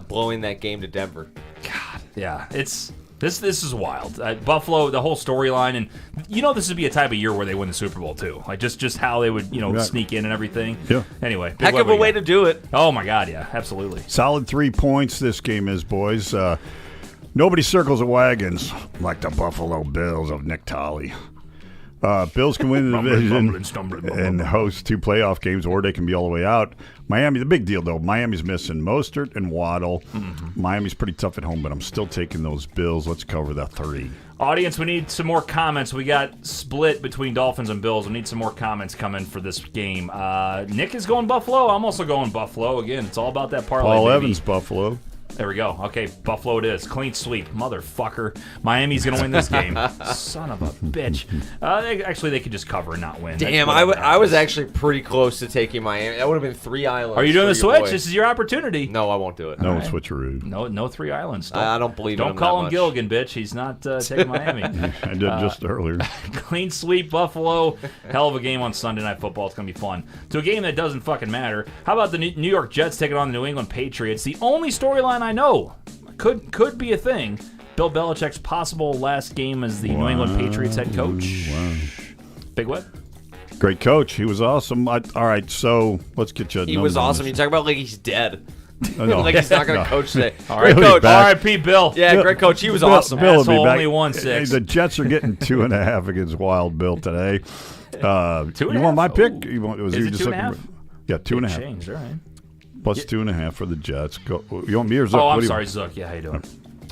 blowing that game to Denver. God, yeah, it's this is wild. Buffalo, the whole storyline, and this would be a type of year where they win the Super Bowl too. Like just how they would sneak in and everything. Yeah. Anyway, Big Heck Web, of a what do way you to got? do it. Oh my God, yeah, absolutely. Solid 3 points this game is, boys. Nobody circles the wagons like the Buffalo Bills of Nick Tolley. Bills can win the division and host 2 playoff games, or they can be all the way out. Miami, the big deal, though, Miami's missing Mostert and Waddle. Miami's pretty tough at home, but I'm still taking those Bills. Let's cover the 3. Audience, we need some more comments. We got split between Dolphins and Bills. We need some more comments coming for this game. Nick is going Buffalo. I'm also going Buffalo. Again, it's all about that parlay. Paul baby. Evans, Buffalo. There we go. Okay, Buffalo it is. Clean sweep. Motherfucker. Miami's going to win this game. Son of a bitch. They could just cover and not win. Damn, I was actually pretty close to taking Miami. That would have been 3 islands. Are you doing for the your switch? boy. This is your opportunity. No, I won't do it. No switcheroo. No 3 islands. I don't believe in Don't him call that him much. Gilligan, bitch. He's not taking Miami. I did just earlier. Clean sweep, Buffalo. Hell of a game on Sunday Night Football. It's going to be fun. To a game that doesn't fucking matter. How about the New York Jets taking on the New England Patriots? The only storyline I know could be a thing. Bill Belichick's possible last game as the New England Patriots head coach. Wow. Big what? Great coach. He was awesome. All right, so let's get you. He was awesome. You talk about like he's dead. No. Like he's not going to coach today. All right, He'll be coach. back. R.I.P. Bill. Yeah, great coach. He was Bill, awesome. Bill will be Asshole back. only won 6. The Jets are getting 2.5 against Wild Bill today. You 2.5? want my pick? Oh. You want? Was Is you it just 2.5? Yeah, 2.5 Changed, all right. plus 2.5 for the Jets. Go. You want me or Zook? Oh, What I'm do you sorry, want? Zook. Yeah, how you doing?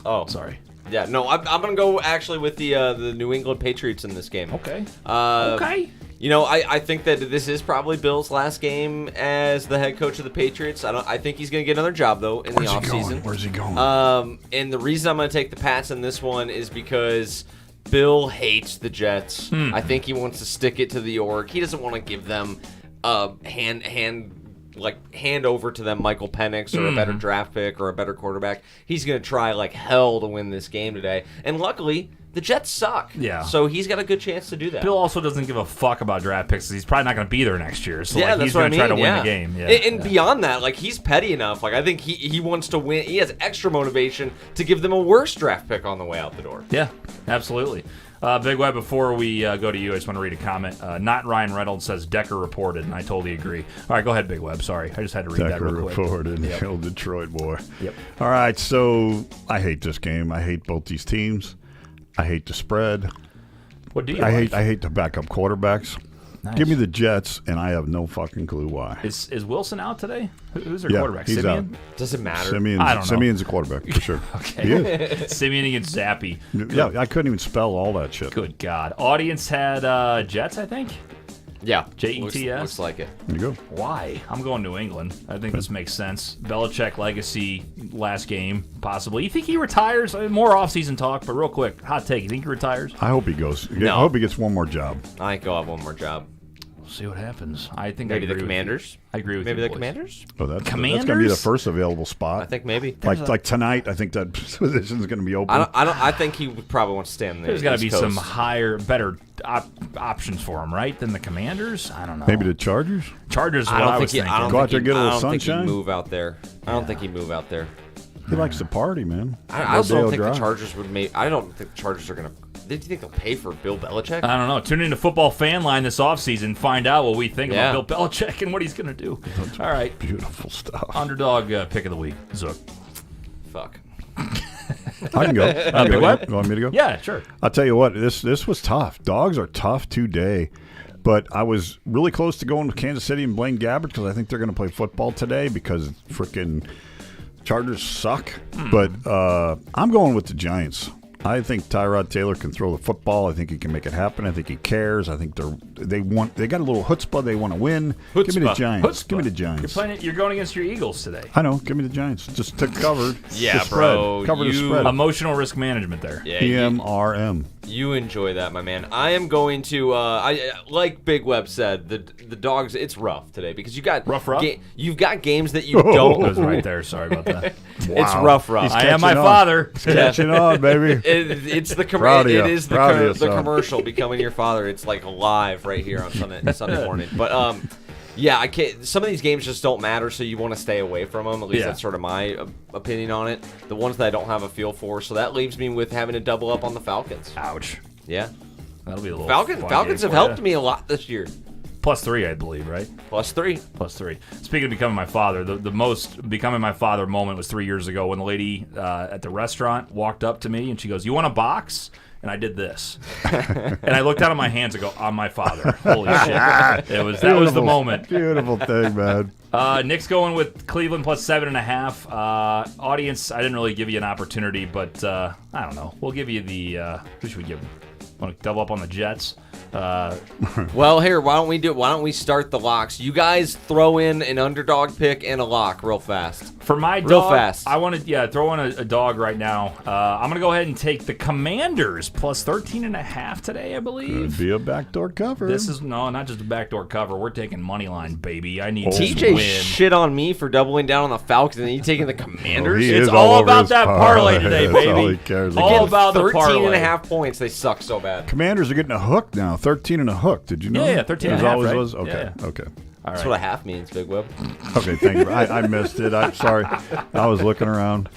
Oh, Sorry. yeah. No, I'm going to go actually with the New England Patriots in this game. Okay. Okay. You know, I think that this is probably Bill's last game as the head coach of the Patriots. I think he's going to get another job though in the offseason. Where's he going? And the reason I'm going to take the Pats in this one is because Bill hates the Jets. I think he wants to stick it to the org. He doesn't want to give them hand over to them Michael Penix or a better draft pick or a better quarterback. He's going to try like hell to win this game today. And luckily, the Jets suck. Yeah. So he's got a good chance to do that. Bill also doesn't give a fuck about draft picks. He's probably not going to be there next year. So Yeah, like, that's he's what I going to try to mean, win yeah. the game. Yeah. And beyond that, like he's petty enough. Like I think he wants to win. He has extra motivation to give them a worse draft pick on the way out the door. Yeah, absolutely. Big Web, before we go to you, I just want to read a comment. Not Ryan Reynolds says Decker reported, and I totally agree. All right, go ahead, Big Web. Sorry, I just had to read that Decker real quick. reported killed Detroit boy. Yep. All right, so I hate this game. I hate both these teams. I hate the spread. What do you I like? hate the backup quarterbacks. Nice. Give me the Jets, and I have no fucking clue why. Is Wilson out today? Who's their Yeah, quarterback? he's Simeon? Does it matter? Simeon's, I don't know. Simeon's a quarterback for sure. Okay. He is. Simeon against Zappy. Yeah, I couldn't even spell all that shit. Good God. Audience had Jets, I think. Yeah. Jets? Looks like it. There you go. Why? I'm going New England. I think this makes sense. Belichick legacy last game, possibly. You think he retires? More offseason talk, but real quick, hot take. You think he retires? I hope he goes. I No. hope he gets one more job. I think he'll have one more job. We'll see what happens. I think Maybe I the agree with you. Commanders. I agree with Maybe you, the boys. Commanders. Oh, that's going to Commanders? be the first available spot. I think maybe. like tonight, I think that position is going to be open. I think he would probably want to stay on the There's got to East be some Coast. higher, better options for him, right? Than the Commanders? I don't know. Maybe the Chargers. Chargers. Is I what don't I think was he. thinking. I don't Go out think there, he- get a I little don't think he'd sunshine? move out there. I don't think he'd move out there. He likes to party, man. I also don't Rodeo think the Drive. Chargers would make. I don't think the Chargers are gonna. Did you think they'll pay for Bill Belichick? I don't know. Tune into Football Fan Line this offseason. Find out what we think Yeah. about Bill Belichick and what he's going to do. All right. Beautiful stuff. Underdog pick of the week. Zook. Fuck. I can go. Big what? You want me to go? Yeah, sure. I'll tell you what. This was tough. Dogs are tough today. But I was really close to going with Kansas City and Blaine Gabbert because I think they're going to play football today because freaking Chargers suck. But I'm going with the Giants. I think Tyrod Taylor can throw the football. I think he can make it happen. I think he cares. I think they got a little chutzpah. They want to win. Give me the Chutzpah. Giants. Give me the You're Giants. you're going against your Eagles today. I know. Give me the Giants. Just to cover Yeah, the spread. bro, Cover the you- spread. Emotional risk management there. Yeah. PMRM. You enjoy that, my man. I am going to. I like Big Web said. The dogs. It's rough today because you got Rough? you've got games that you I was don't. right there. Sorry about that. It's rough. He's I am my catching on. father. Catching on, baby. It's the Proud of it ya. is the, Proud of you, the son. commercial becoming your father. It's like live right here on Sunday morning. But yeah, I can't. Some of these games just don't matter, so you want to stay away from them. At least Yeah. that's sort of my opinion on it. The ones that I don't have a feel for, so that leaves me with having to double up on the Falcons. Ouch. Yeah, That'll be a little Falcons fun have game for helped ya. me a lot this year. +3, I believe, right? +3. +3. Speaking of becoming my father, the most becoming my father moment was 3 years ago when the lady at the restaurant walked up to me and she goes, "You want a box?" And I did this, and I looked down at my hands and go, "I'm my father." Holy shit! That was the Beautiful- moment. Beautiful thing, man. Nick's going with Cleveland +7.5. Audience, I didn't really give you an opportunity, but I don't know. We'll give you the who should we give? Want to double up on the Jets? Well, here, why don't we start the locks? You guys throw in an underdog pick and a lock real fast. For my dog, Real fast. I want to throw in a dog right now. I'm going to go ahead and take the Commanders plus 13.5 today, I believe. Could be a backdoor cover. This is not just a backdoor cover. We're taking money line, baby. I need to TJ win. shit on me for doubling down on the Falcons, and you taking the Commanders. He It's is all over about his that parlay today, That's all baby. he cares All about. about the 13 parlay. and a half points. They suck so bad. Commanders are getting a hook now. 13 and a hook. Did you know? Yeah, that? 13 and As a half, always right? was? Okay. Yeah. Okay. All That's right. what a half means, Big Web. Okay, thank you. I missed it. I'm sorry. I was looking around.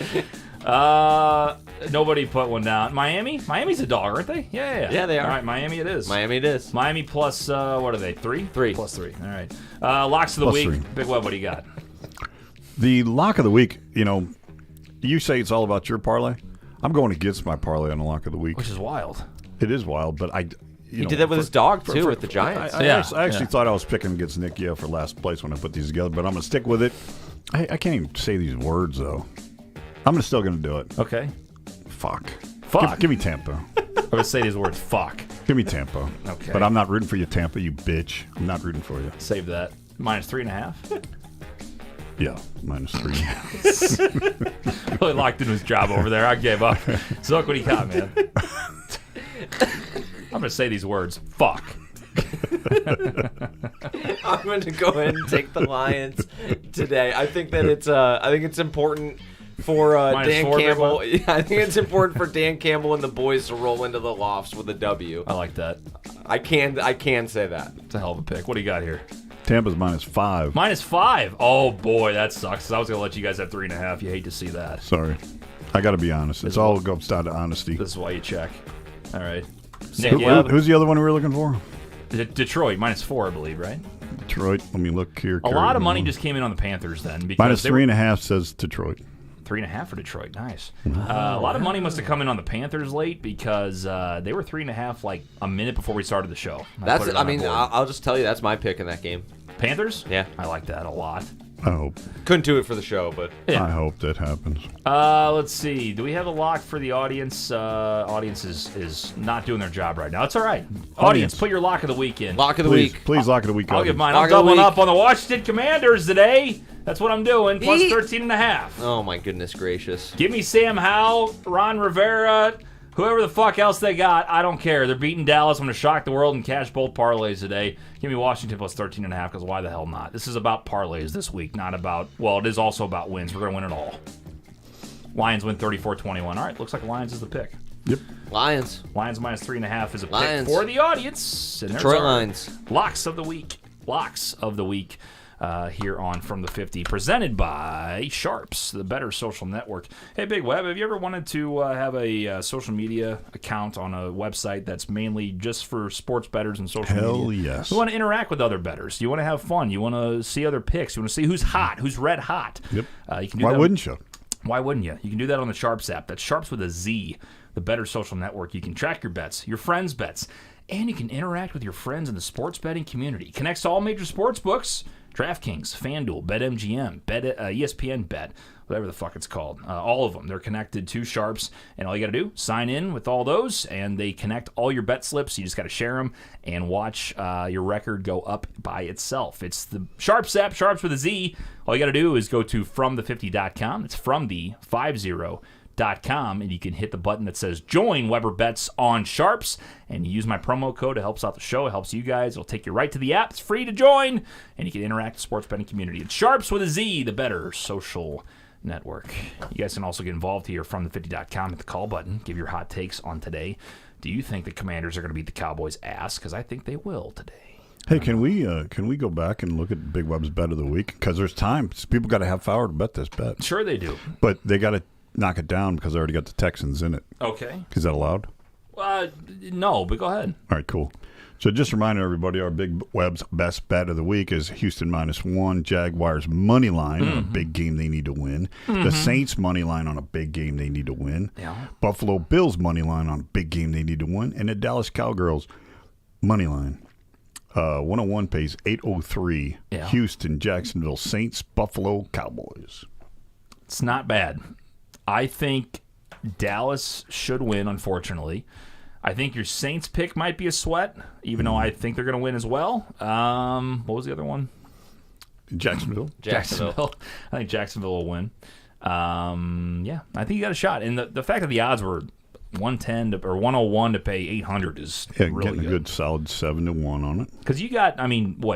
Nobody put one down. Miami's a dog, aren't they? Yeah. Yeah, they are. All right, Miami it is. Miami it is. Miami plus, what are they, 3? 3. Plus 3. All right. Locks of the Plus week. 3. Big Web, what do you got? The lock of the week, you say it's all about your parlay. I'm going against my parlay on the lock of the week. Which is wild. It is wild, but He did that with his dog, too, with the Giants. I Yeah, actually thought I was picking against Nick Yeo for last place when I put these together, but I'm going to stick with it. I can't even say these words, though. I'm still going to do it. Okay. Fuck. Fuck. Give me Tampa. I would say these words, fuck. Give me Tampa. Okay. But I'm not rooting for you, Tampa, you bitch. I'm not rooting for you. Save that. Minus 3.5. Yeah, -3. Really locked into his job over there. I gave up. Zook, what do you got, man? I'm going to say these words. Fuck. I'm going to go ahead and take the Lions today. I think that it's important for Dan -4, Campbell. Big I think it's important for Dan Campbell and the boys to roll into the lofts with a W. I like that. I can say that. It's a hell of a pick. What do you got here? Tampa's -5. -5. Oh, boy, that sucks. I was going to let you guys have 3.5. You hate to see that. Sorry. I got to be honest. It's all goes down to honesty. This is why you check. All right. Who's the other one we were looking for? Detroit, -4, I believe, right? Detroit. Let me look here. A lot of money just came in on the Panthers then. Because Minus they were- 3.5 says Detroit. 3.5 for Detroit. Nice. A lot of money must have come in on the Panthers late because they were 3.5 like a minute before we started the show. I'll just tell you that's my pick in that game. Panthers? Yeah. I like that a lot. I hope. Couldn't do it for the show, but I hope that happens. Let's see. Do we have a lock for the audience? Audience is not doing their job right now. It's all right. Audience, put your lock of the week in. lock of the Please, week. please lock of the week. I'll give audience. mine. Lock I'm of the doubling week. up on the Washington Commanders today. That's what I'm doing. Plus Eat. 13.5. Oh my goodness gracious! Give me Sam Howell, Ron Rivera, whoever the fuck else they got. I don't care. They're beating Dallas. I'm going to shock the world and cash both parlays today. Give me Washington plus 13.5 because why the hell not? This is about parlays this week, not about, well, it is also about wins. We're going to win it all. Lions win 34-21. All right, looks like Lions is the pick. Yep. Lions. Lions minus 3.5 is a Lions. pick for the audience. And there's Detroit our Lions. Locks of the week. Locks of the week. Here on From the 50, presented by Sharps, the better social network. Hey, Big Web, have you ever wanted to have a social media account on a website that's mainly just for sports bettors and social Hell media? yes. You want to interact with other bettors. You want to have fun. You want to see other picks. You want to see who's hot, who's red hot. Yep. You can do Why that. wouldn't you? Why wouldn't you? You can do that on the Sharps app. That's Sharps with a Z, the better social network. You can track your bets, your friends' bets, and you can interact with your friends in the sports betting community. Connects to all major sports books. DraftKings, FanDuel, BetMGM, ESPN Bet, whatever the fuck it's called. All of them. They're connected to Sharps, and all you got to do, sign in with all those, and they connect all your bet slips. You just got to share them and watch your record go up by itself. It's the Sharps app, Sharps with a Z. All you got to do is go to fromthe50.com. It's from the 50.com, and you can hit the button that says join Weber Bets on Sharps, and you use my promo code. It helps out the show. It helps you guys. It'll take you right to the app. It's free to join, and you can interact with the sports betting community. It's Sharps with a Z, the better social network. You guys can also get involved here from the50.com at the call button. Give your hot takes on today. Do you think the Commanders are going to beat the Cowboys' ass? Because I think they will today. Hey, can we go back and look at Big Web's bet of the week? Because there's time. People got a half hour to bet this bet. Sure they do. But they got to knock it down because they already got the Texans in it. Okay. Is that allowed? No, but go ahead. All right, cool. So just reminding everybody, our Big Web's best bet of the week is Houston -1, Jaguars money line on a big game they need to win, the Saints money line on a big game they need to win, Buffalo Bills money line on a big game they need to win, and the Dallas Cowgirls money line. 101 pays 803. Yeah. Houston, Jacksonville, Saints, Buffalo, Cowboys. It's not bad. I think Dallas should win, unfortunately. I think your Saints pick might be a sweat, even though I think they're going to win as well. What was the other one? Jacksonville. Jacksonville. I think Jacksonville will win. Yeah, I think you got a shot. And the fact that the odds were 110 or 101 to pay 800 is really getting a good solid 7-1 on it. Because you got,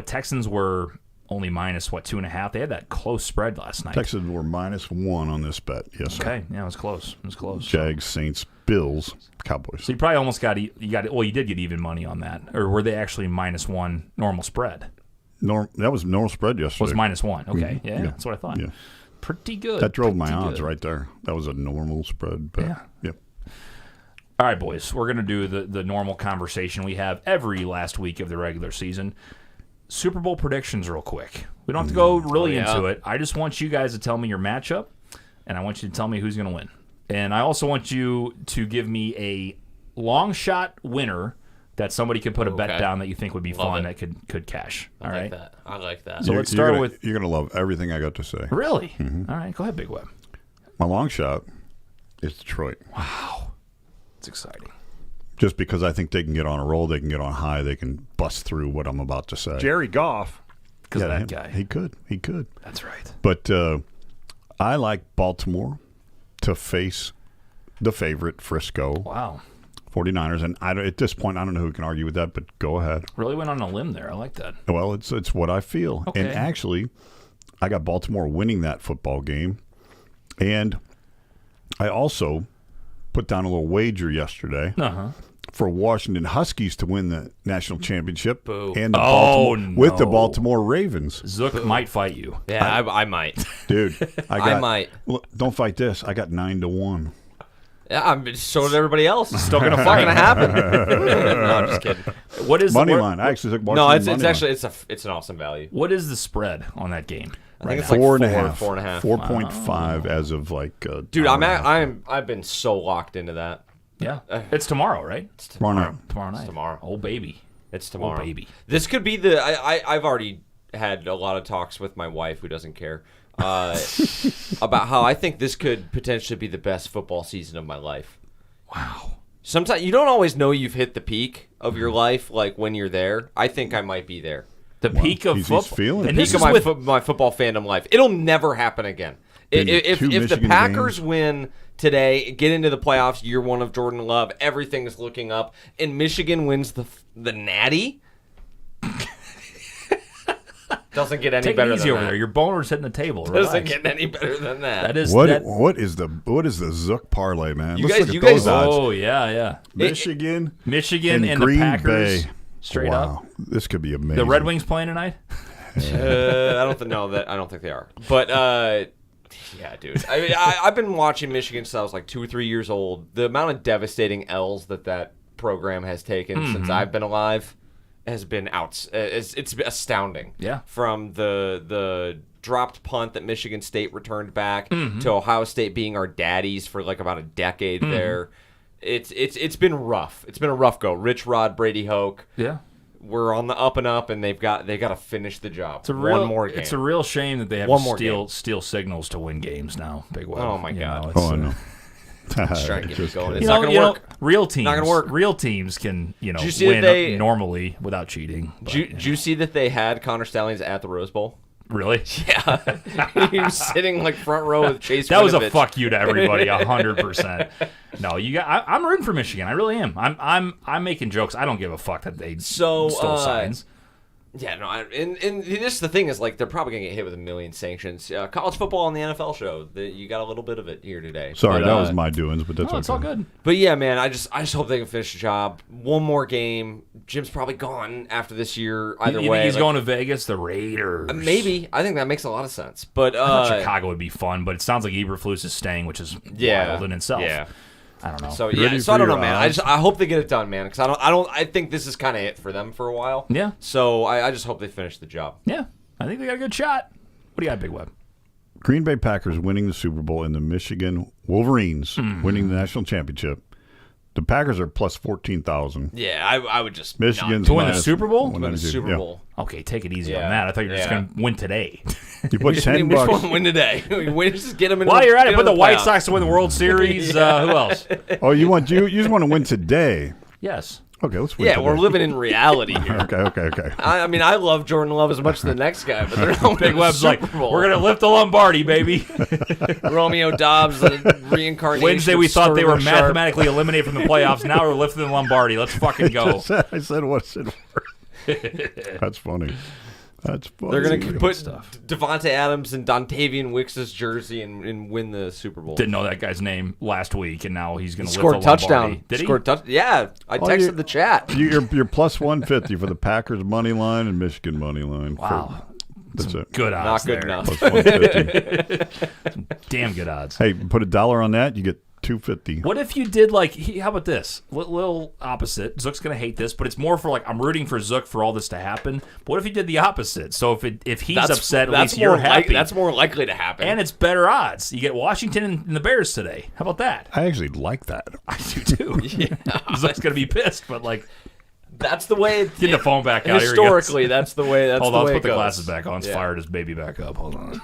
Texans were only minus, 2.5? They had that close spread last night. Texans were -1 on this bet. Yes, sir. Okay, yeah, it was close. Jags, Saints, Bills, Cowboys. So you probably almost got, you did get even money on that. Or were they actually -1 normal spread? That was normal spread yesterday. Was -1. Okay, Mhm. yeah, that's what I thought. Yeah. Pretty good. That drove my Pretty odds good. right there. That was a normal spread bet. Yeah. Yep. All right, boys, we're going to do the normal conversation we have every last week of the regular season. Super Bowl predictions real quick. We don't have to go really into it. I just want you guys to tell me your matchup, and I want you to tell me who's going to win. And I also want you to give me a long shot winner that somebody could put a bet down that you think would be fun that could cash. All right. I like that. So let's start with. You're going to love everything I got to say. Really? All right. Go ahead, Big Web. My long shot is Detroit. Wow. It's exciting. Just because I think they can get on a roll, they can get on high, they can bust through what I'm about to say. Jerry Goff. Because that guy. He could. That's right. But I like Baltimore to face the favorite, Frisco. Wow. 49ers. And at this point, I don't know who can argue with that, but go ahead. Really went on a limb there. I like that. Well, it's what I feel. Okay. And actually, I got Baltimore winning that football game. And I also put down a little wager yesterday for Washington Huskies to win the national championship and with the Baltimore Ravens. Zook might fight you. Yeah, I might. Dude, I might. Look, don't fight this. I got 9-1. Yeah, so did everybody else. It's still gonna happen. No, I'm just kidding. What is money line? I actually took Washington No, it's money actually line. it's an awesome value. What is the spread on that game? I think it's now? like 4.5. 4.5. 4.5 as of like. Dude, I've been so locked into that. Yeah, it's tomorrow, right? It's tomorrow. Tomorrow night. It's tomorrow. Oh baby. It's tomorrow. Oh baby. This could be I've already had a lot of talks with my wife, who doesn't care, about how I think this could potentially be the best football season of my life. Wow. Sometimes you don't always know you've hit the peak of your life, like when you're there. I think I might be there. The peak of He's football. feeling it. And Peak this of is with my football fandom life. It'll never happen again. Been to If two the Michigan Packers games. win today, get into the playoffs, year one of Jordan Love, everything's looking up, and Michigan wins the Natty. Doesn't get any take better it easy than over that. there. Your boner's hitting the table. Doesn't Relax. get any better than that. That is What that, is the Zook parlay, man? You Let's guys- look you at those guys- odds. Oh yeah. Michigan, Michigan and Green the Packers Bay. straight Wow, up. this could be amazing. The Red Wings playing tonight? I don't think they are. But yeah, dude. I mean, I've been watching Michigan since I was like 2 or 3 years old. The amount of devastating L's that program has taken since I've been alive has been it's astounding. Yeah. From the dropped punt that Michigan State returned back to Ohio State being our daddies for like about a decade there. It's been rough. It's been a rough go. Rich Rod, Brady Hoke. Yeah. We're on the up and up, and they got to finish the job. It's a real, one more game. It's a real shame that they have One to more steal signals to win games now. Big Web. Oh, my You God. know, it's, Oh, I know. Just trying to get me Just going. kidding. It's not going to work. Real teams. Not gonna work. Real teams can Did you see win that they- normally without cheating. but, Did you see that they had Connor Stallions at the Rose Bowl? Really? Yeah. He was sitting like front row with Chase That was a Winovich. fuck you to everybody, 100%. No, I'm rooting for Michigan. I really am. I'm making jokes. I don't give a fuck that they stole signs. Yeah, no, and this is the thing is like they're probably gonna get hit with a million sanctions. College football on the NFL show, you got a little bit of it here today. Sorry, But, that was my doings, but that's No, okay. it's all good. But yeah, man, I just hope they can finish the job. One more game. Jim's probably gone after this year. Either You way, think he's like, going to Vegas? The Raiders? maybe. I think that makes a lot of sense. But I thought Chicago would be fun, but it sounds like Eberflus is staying, which is wild in itself. Yeah. I don't know. So You yeah, ready so I for don't know, your man. odds? I hope they get it done, man. Because I think this is kind of it for them for a while. Yeah. So I just hope they finish the job. Yeah, I think they got a good shot. What do you got, Big Web? Green Bay Packers winning the Super Bowl and the Michigan Wolverines winning the national championship. The Packers are plus 14,000. Yeah, I would just Michigan's To win the minus Super Bowl? win the 192. Super Yeah. Bowl. Okay, take it easy Yeah. on that. I thought you were just Yeah. going to win today. You put We $10. just want to win today. We just get them in. While you're at it, get put them the in White playoffs. Sox to win the World Series. Who else? Oh, you just want to win today. Yes. Okay, let's wait. Yeah, till we're then. living in reality here. Okay. I mean, I love Jordan Love as much as the next guy, but they're not Big Web's like, we're going to lift the Lombardi, baby. Romeo Dobbs, the reincarnation. Wednesday, we of thought they were Sterling Sharp. mathematically eliminated from the playoffs. Now we're lifting the Lombardi. Let's fucking go. I said what's it worth? That's funny. That's funny. They're going to put stuff. Devontae Adams in Dontavian Wicks' jersey and win the Super Bowl. Didn't know that guy's name last week, and now he's going to lift Scored the a touchdown. Lombardi. Did he? Scored Yeah, I texted the chat. You're plus 150 for the Packers money line and Michigan money line. Wow. That's it. Good odds Not good there. enough. Plus 150. Damn good odds. Hey, put $1 on that, you get 250. What if you did how about this? Little opposite. Zook's gonna hate this, but it's more for I'm rooting for Zook for all this to happen. But what if he did the opposite? So if he's upset, at least you're happy. That's more likely to happen. And it's better odds. You get Washington and the Bears today. How about that? I actually like that. I do too. Yeah. Zook's gonna be pissed, but that's the way. Get the phone back out. Historically, that's the way. That's Hold the on, way let's put it the goes. glasses back on. Let's fire his baby back up. Hold on.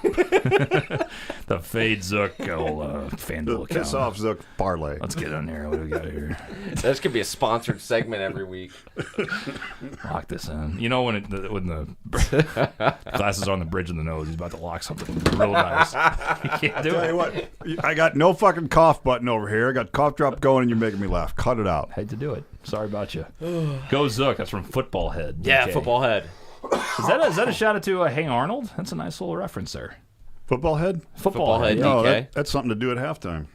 The Fade Zook FanDuel Piss account. off, Zook parlay. Let's get on there. What do we got here? This could be a sponsored segment every week. Lock this in. You know when the glasses are on the bridge of the nose, he's about to lock something real nice. He can't do Tell it. you what, I got no fucking cough button over here. I got cough drop going, and you're making me laugh. Cut it out. Hate to do it. Sorry about you. Go Zook. That's from Football Head. Yeah, Okay. football head. Is that a shout out to Hey Arnold? That's a nice little reference there. Football head? Football Head. Head. No, DK. that's something to do at halftime.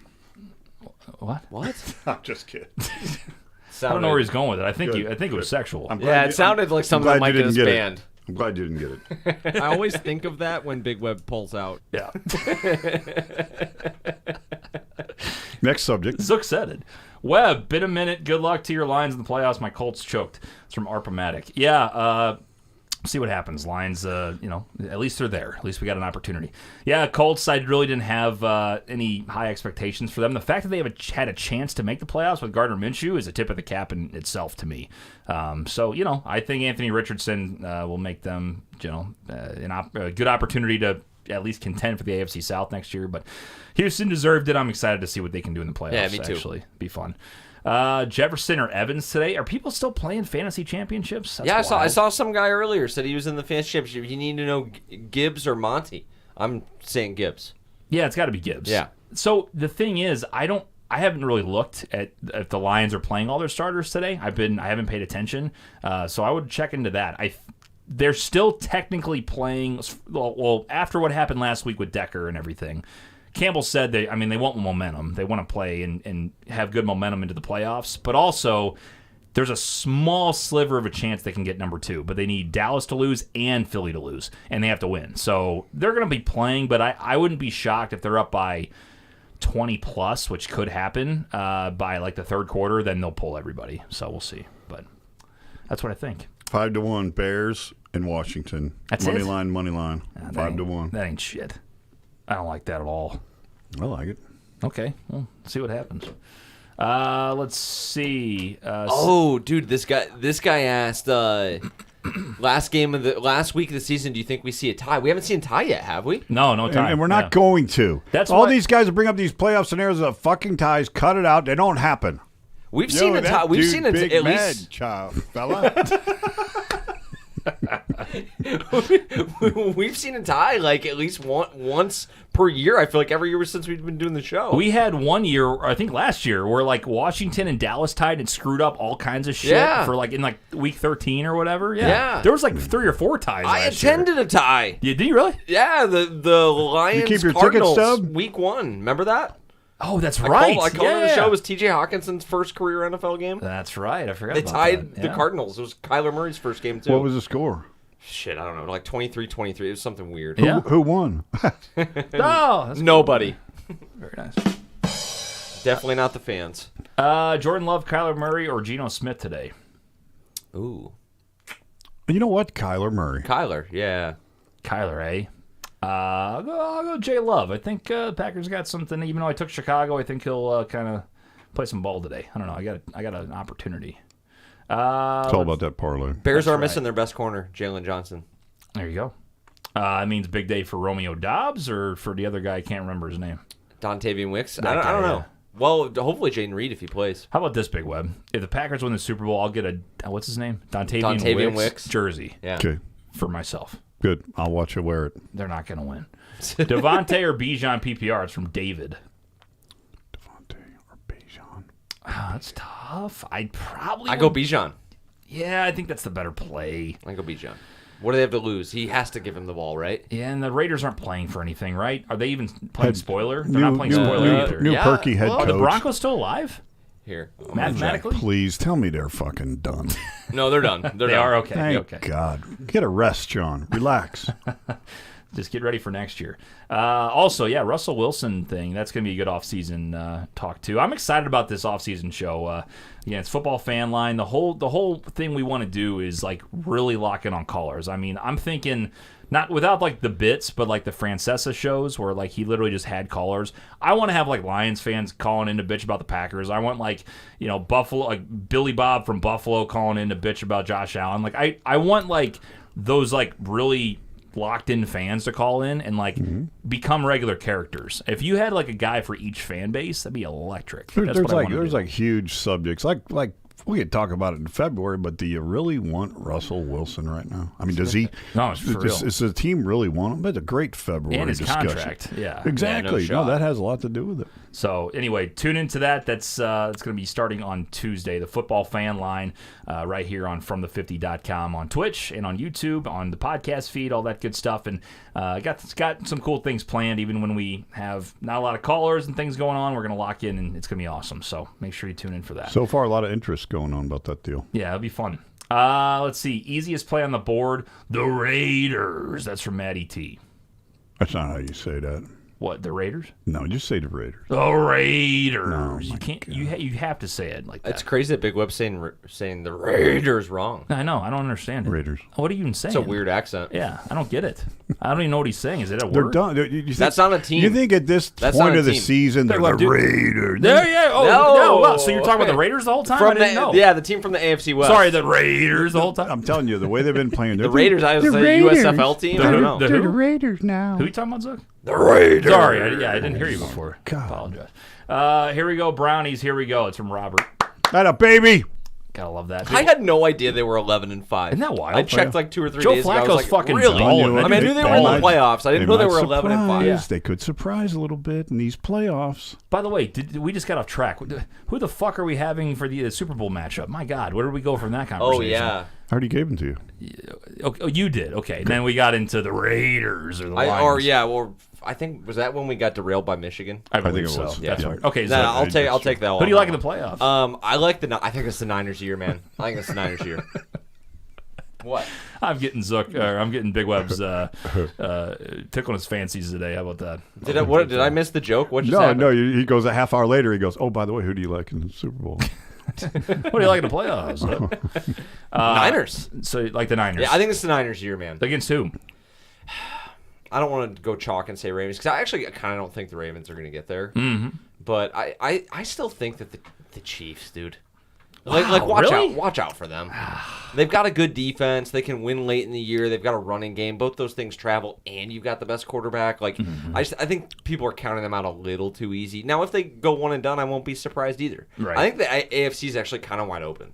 What? What? I'm just kidding. I don't know where he's going with it. I think it was sexual. I'm glad Yeah, you- it sounded like something glad that might you get his didn't get it. banned. I'm glad you didn't get it. I always think of that when Big Web pulls out. Yeah. Next subject. Zook said it. Webb, been a minute. Good luck to your Lions in the playoffs. My Colts choked. It's from Arpomatic. Yeah, see what happens. Lions, at least they're there. At least we got an opportunity. Yeah, Colts, I really didn't have any high expectations for them. The fact that they had a chance to make the playoffs with Gardner Minshew is a tip of the cap in itself to me. So, I think Anthony Richardson will make them, a good opportunity to at least contend for the AFC South next year. But Houston deserved it. I'm excited to see what they can do in the playoffs. Yeah, me too. Actually, be fun. Jefferson or Evans today? Are people still playing fantasy championships? That's I wild. saw some guy earlier said he was in the fantasy championship. You need to know Gibbs or Monty. I'm saying Gibbs. Yeah, it's got to be Gibbs. Yeah. So the thing is, I haven't really looked at if the Lions are playing all their starters today. I haven't paid attention. So I would check into that. They're still technically playing. Well, after what happened last week with Decker and everything, Campbell said they want momentum. They want to play and have good momentum into the playoffs. But also, there's a small sliver of a chance they can get number 2. But they need Dallas to lose and Philly to lose, and they have to win. So they're going to be playing, but I wouldn't be shocked if they're up by 20 plus, which could happen by the third quarter. Then they'll pull everybody. So we'll see. But that's what I think. 5-1 Bears in Washington. That's money it? line. That 5-1. That ain't shit. I don't like that at all. I like it. Okay, well, see what happens. Let's see. Dude, this guy asked last week of the season. Do you think we see a tie? We haven't seen a tie yet, have we? No time. And we're not going to. That's all what- these guys that bring up these playoff scenarios of fucking ties. Cut it out. They don't happen. We've seen a tie. We've seen it big at mad least. child, fella. We've seen a tie at least once per year. I feel like every year since we've been doing the show. We had one year, I think last year, where Washington and Dallas tied and screwed up all kinds of shit for in week 13 or whatever. Yeah. There was 3 or 4 ties. I last year. attended a tie. Yeah, did you really? Yeah, the Lions keep your Cardinals ticket stub? week 1. Remember that? Oh, that's right. I called on the show. It was T.J. Hawkinson's first career NFL game. That's right. I forgot They about tied that. the Yeah. Cardinals. It was Kyler Murray's first game too. What was the score? Shit, I don't know. 23-23. It was something weird. Yeah. Who won? Oh, that's Nobody. very nice. Definitely not the fans. Jordan Love, Kyler Murray, or Geno Smith today? Ooh. You know what? Kyler Murray. Kyler, yeah. Kyler, eh? I'll go Jay Love. I think Packers got something. Even though I took Chicago, I think he'll kind of play some ball today. I don't know. I got an opportunity. It's all about that parlay. Bears That's are missing right. their best corner, Jalen Johnson. There you go. It means big day for Romeo Dobbs or for the other guy. I can't remember his name. Dontavian Wicks. That I guy, don't know. yeah. Well, hopefully Jaden Reed if he plays. How about this, Big Web? If the Packers win the Super Bowl, I'll get a what's his name, Dontavian Wicks jersey Yeah. Okay, for myself. good. I'll watch you wear it. They're not going to win. Devontae or Bijan PPR? It's from David. Devontae or Bijan? That's tough. I go Bijan. Yeah, I think that's the better play. I go Bijan. What do they have to lose? He has to give him the ball, right? Yeah, and the Raiders aren't playing for anything, right? Are they even playing spoiler? They're not playing spoiler either. New Yeah. perky head Are coach. the Broncos still alive? Here. Mathematically? Please tell me they're fucking done. No, they're done. They're They done. are okay. Thank Okay. God. Get a rest, John. Relax. Just get ready for next year. Also, yeah, Russell Wilson thing. That's going to be a good offseason talk, too. I'm excited about this offseason show. Yeah, it's Football Fan Line. The whole thing we want to do is, like, really lock in on callers. I mean, I'm thinking, not without, like, the bits, but, like, the Francesa shows where, like, he literally just had callers. I want to have, like, Lions fans calling in to bitch about the Packers. I want, like, you know, Buffalo, like, Billy Bob from Buffalo calling in to bitch about Josh Allen. Like, I want, like, those, like, really locked in fans to call in and like become regular characters. If you had like a guy for each fan base, that'd be electric. That's what I wanna There's do. like huge subjects like we could talk about it in February, but do you really want Russell Wilson right now? I mean, does he? No, it's for real. Does the team really want him? It's a great February And his discussion. contract, yeah. Exactly. Yeah, no no, shot. that has a lot to do with it. So anyway, tune into that. It's going to be starting on Tuesday. The Football Fan Line right here on FromThe50.com on Twitch and on YouTube, on the podcast feed, all that good stuff. And got some cool things planned. Even when we have not a lot of callers and things going on, we're going to lock in, and it's going to be awesome. So make sure you tune in for that. So far, a lot of interest going on about that deal. Yeah, it'll be fun. Let's see. Easiest play on the board, the Raiders. That's from Matty T. That's not how you say that. What, the Raiders? No, just say the Raiders. The Raiders. Oh, you my can't. God. You have to say it like that. It's crazy that Big Web's saying the Raiders wrong. I know. I don't understand it. Raiders. What are you even saying? It's a weird accent. Yeah, I don't get it. I don't even know what he's saying. Is it a They're word? done. You think, That's not a team. You think at this That's point not a of the team. season they're the Dude. Raiders? There, yeah. Oh, No. no. Wow. So you're talking about Okay. the Raiders the whole time? I From didn't know. the team from the AFC West. Sorry, the Raiders the whole time. I'm telling you, the way they've been playing. the Raiders. I was a USFL team. I don't know. The who? Raiders now. Who are you talking about, Zook? The Raiders. Sorry, I didn't hear you before. God. Apologize. Here we go, Brownies. Here we go. It's from Robert. That a baby. Gotta love that. I had no idea they were 11-5. Isn't that wild? I checked like 2 or 3 Joe days ago. I was Flacco's like, fucking really? balling. I mean, I knew they were in the playoffs. I didn't know they were 11-5. Yeah. They could surprise a little bit in these playoffs. By the way, we just got off track. Who the fuck are we having for the Super Bowl matchup? My God, where did we go from that conversation? Oh, yeah. I already gave them to you. Oh, you did. Okay. Then we got into the Raiders or the Lions. I think, was that when we got derailed by Michigan? I believe think it so. was. That's Yeah. right. Okay. So Nah, I'll take that one. who do you like in the playoffs? I like I think it's the Niners year, man. I think it's the Niners year. What? I'm getting I'm getting Big Web's tickling his fancies today. How about that? Did I miss the joke? What just No, happened? no. He goes a half hour later. He goes, "Oh, by the way, who do you like in the Super Bowl?" What do you like in the playoffs? Niners. So you like the Niners? Yeah, I think it's the Niners year, man. Against who? I don't want to go chalk and say Ravens because I actually kind of don't think the Ravens are going to get there. Mm-hmm. But I still think that the Chiefs, dude. Like Wow, really? watch out for them. They've got a good defense. They can win late in the year. They've got a running game. Both those things travel, and you've got the best quarterback. Like I think people are counting them out a little too easy. Now, if they go one and done, I won't be surprised either. Right. I think the AFC is actually kind of wide open.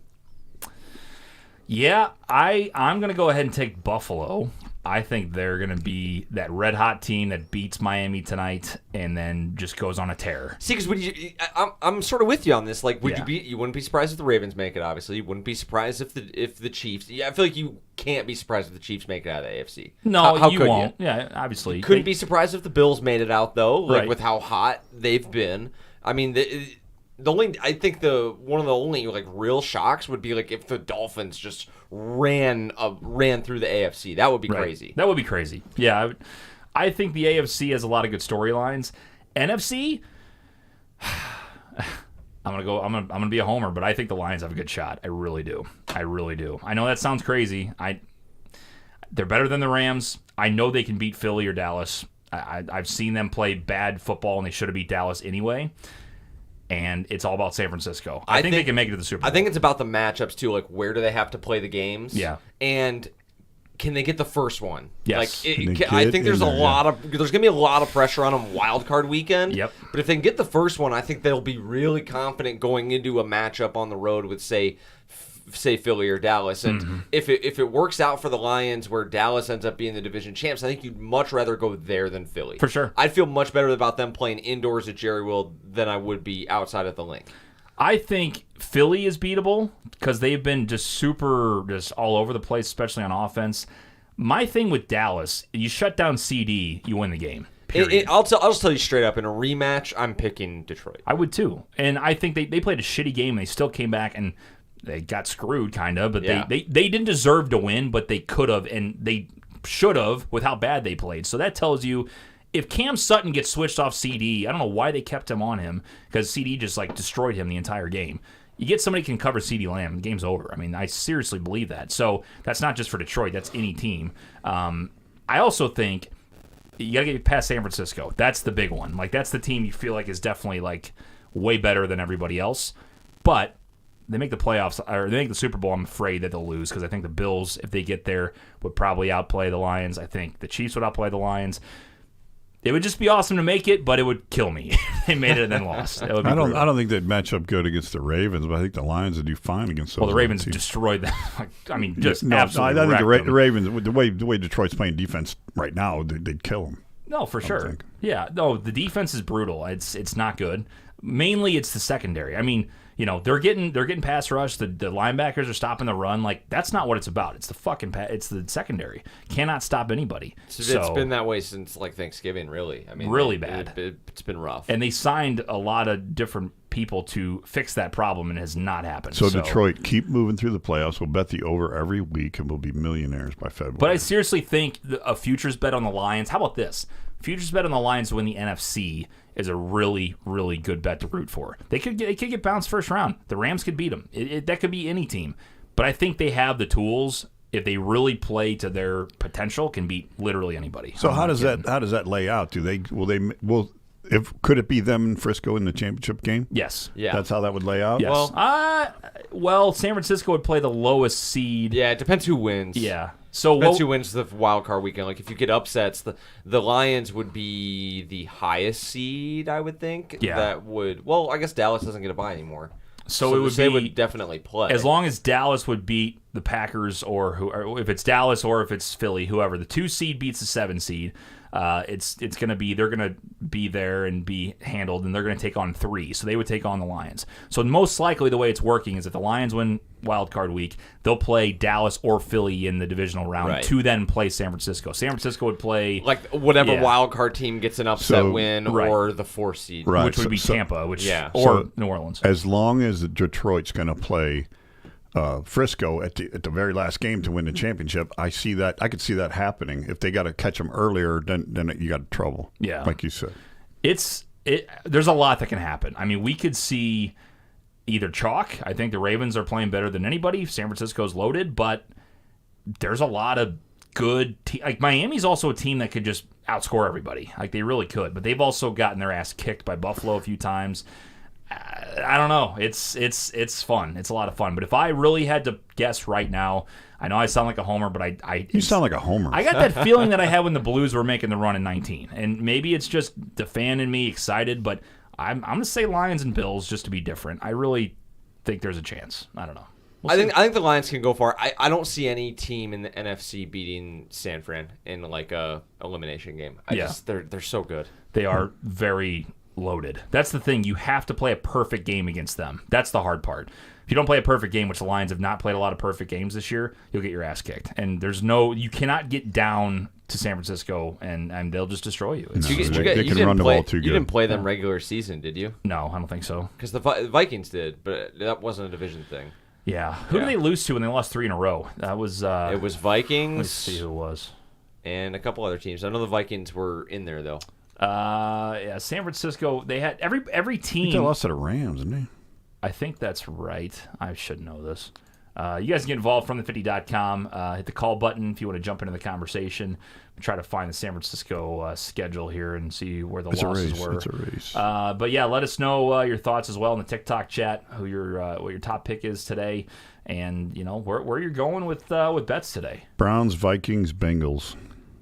Yeah, I'm going to go ahead and take Buffalo. I think they're going to be that red-hot team that beats Miami tonight and then just goes on a tear. See, because I'm sort of with you on this. Like, Yeah. you wouldn't be surprised if the Ravens make it. Obviously, you wouldn't be surprised if the Chiefs. Yeah, I feel like you can't be surprised if the Chiefs make it out of the AFC. No, how you could won't. Yeah, obviously. Couldn't be surprised if the Bills made it out though. Like Right. with how hot they've been. I mean, the only I think one of the only like real shocks would be like if the Dolphins just ran through the AFC. That would be Right. crazy. That would be crazy. Yeah, I think the AFC has a lot of good storylines. NFC, I'm gonna be a homer, but I think the Lions have a good shot. I really do. I know that sounds crazy. They're better than the Rams. I know they can beat Philly or Dallas. I've seen them play bad football, and they should have beat Dallas anyway. And it's all about San Francisco. I think they can make it to the Super Bowl. I think it's about the matchups too. Like where do they have to play the games? Yeah. And can they get the first one? Yes. Like, Can they I get think there's in a there, lot of there's gonna be a lot of pressure on them wild card weekend. Yep. But if they can get the first one, I think they'll be really confident going into a matchup on the road with say Philly or Dallas. And if it works out for the Lions where Dallas ends up being the division champs, I think you'd much rather go there than Philly. For sure. I'd feel much better about them playing indoors at Jerry World than I would be outside at the Link. I think Philly is beatable because they've been just all over the place, especially on offense. My thing with Dallas, you shut down CD, you win the game. Period. I'll just tell you straight up, in a rematch, I'm picking Detroit. I would too. And I think they played a shitty game. They still came back and they got screwed, kind of. But they didn't deserve to win, but they could have and they should have with how bad they played. So that tells you if Cam Sutton gets switched off CD, I don't know why they kept him on him because CD just like destroyed him the entire game. You get somebody who can cover CD Lamb, the game's over. I mean, I seriously believe that. So that's not just for Detroit. That's any team. I also think you got to get past San Francisco. That's the big one. Like, that's the team you feel like is definitely, like, way better than everybody else. But they make the playoffs, or they make the Super Bowl, I'm afraid that they'll lose because I think the Bills, if they get there, would probably outplay the Lions. I think the Chiefs would outplay the Lions. It would just be awesome to make it, but it would kill me if they made it and then lost. That would be brutal. I don't think they'd match up good against the Ravens, but I think the Lions would do fine against those. Well, the Ravens teams. destroyed them. I mean, just No, absolutely I think wrecked the them. Ravens, the way Detroit's playing defense right now, they'd kill them. No, for sure. think. Yeah, no, the defense is brutal. It's not good. Mainly, it's the secondary. I mean, you know, they're getting pass rush. The linebackers are stopping the run. Like, that's not what it's about. It's the fucking it's the secondary. Cannot stop anybody. It's been that way since like Thanksgiving, really. I mean, really bad. It's been rough. And they signed a lot of different people to fix that problem, and it has not happened. So Detroit, keep moving through the playoffs. We'll bet the over every week, and we'll be millionaires by February. But I seriously think a futures bet on the Lions. How about this? Futures bet on the Lions to win the NFC is a really, really good bet to root for. They could get bounced first round. The Rams could beat them. That could be any team. But I think they have the tools, if they really play to their potential, can beat literally anybody. So how does that lay out? Could it be them and Frisco in the championship game? Yes. Yeah. That's how that would lay out? Yes. Well, San Francisco would play the lowest seed. Yeah, it depends who wins. Yeah. So Depends who wins the wild card weekend. Like, if you get upsets, the Lions would be the highest seed, I would think. Yeah. That would. Well, I guess Dallas doesn't get a bye anymore. So it would they be, would definitely play as long as Dallas would beat the Packers, or if it's Dallas or if it's Philly, whoever the 2 seed beats the 7 seed. It's gonna be they're gonna be there and be handled, and they're gonna take on 3. So they would take on the Lions. So most likely the way it's working is if the Lions win wild card week, they'll play Dallas or Philly in the divisional round to then play San Francisco. San Francisco would play like whatever wild card team gets an upset win or the 4 seed, Right. which would be Tampa, or So New Orleans. As long as Detroit's going to play Frisco at the very last game to win the championship, I could see that happening. If they got to catch them earlier, then you got trouble. Yeah, like you said. There's a lot that can happen. I mean, we could see either chalk. I think the Ravens are playing better than anybody. San Francisco's loaded, but there's a lot of good like Miami's also a team that could just outscore everybody. Like, they really could, but they've also gotten their ass kicked by Buffalo a few times. I don't know. It's fun. It's a lot of fun. But if I really had to guess right now, I know I sound like a homer, but you sound like a homer. I got that feeling that I had when the Blues were making the run in 19, and maybe it's just the fan in me excited. But I'm going to say Lions and Bills just to be different. I really think there's a chance. I don't know. I think the Lions can go far. I don't see any team in the NFC beating San Fran in like a elimination game. They're so good. They are very loaded. That's the thing. You have to play a perfect game against them. That's the hard part. If you don't play a perfect game, which the Lions have not played a lot of perfect games this year, you'll get your ass kicked. And you cannot get down to San Francisco and they'll just destroy you. They can run the ball too good. You didn't play them regular season, did you? No, I don't think so. Because the Vikings did, but that wasn't a division thing. Yeah. Who did they lose to when they lost 3 in a row? That was it was Vikings. Let's see who it was. And a couple other teams. I know the Vikings were in there though. San Francisco. They had every team. They lost to the Rams, didn't they? I think that's right. I should know this. You guys can get involved from the50.com. Hit the call button if you want to jump into the conversation. Try to find the San Francisco schedule here and see where the losses were. It's a race. But yeah, let us know your thoughts as well in the TikTok chat. Who what your top pick is today, and where you're going with bets today. Browns, Vikings, Bengals.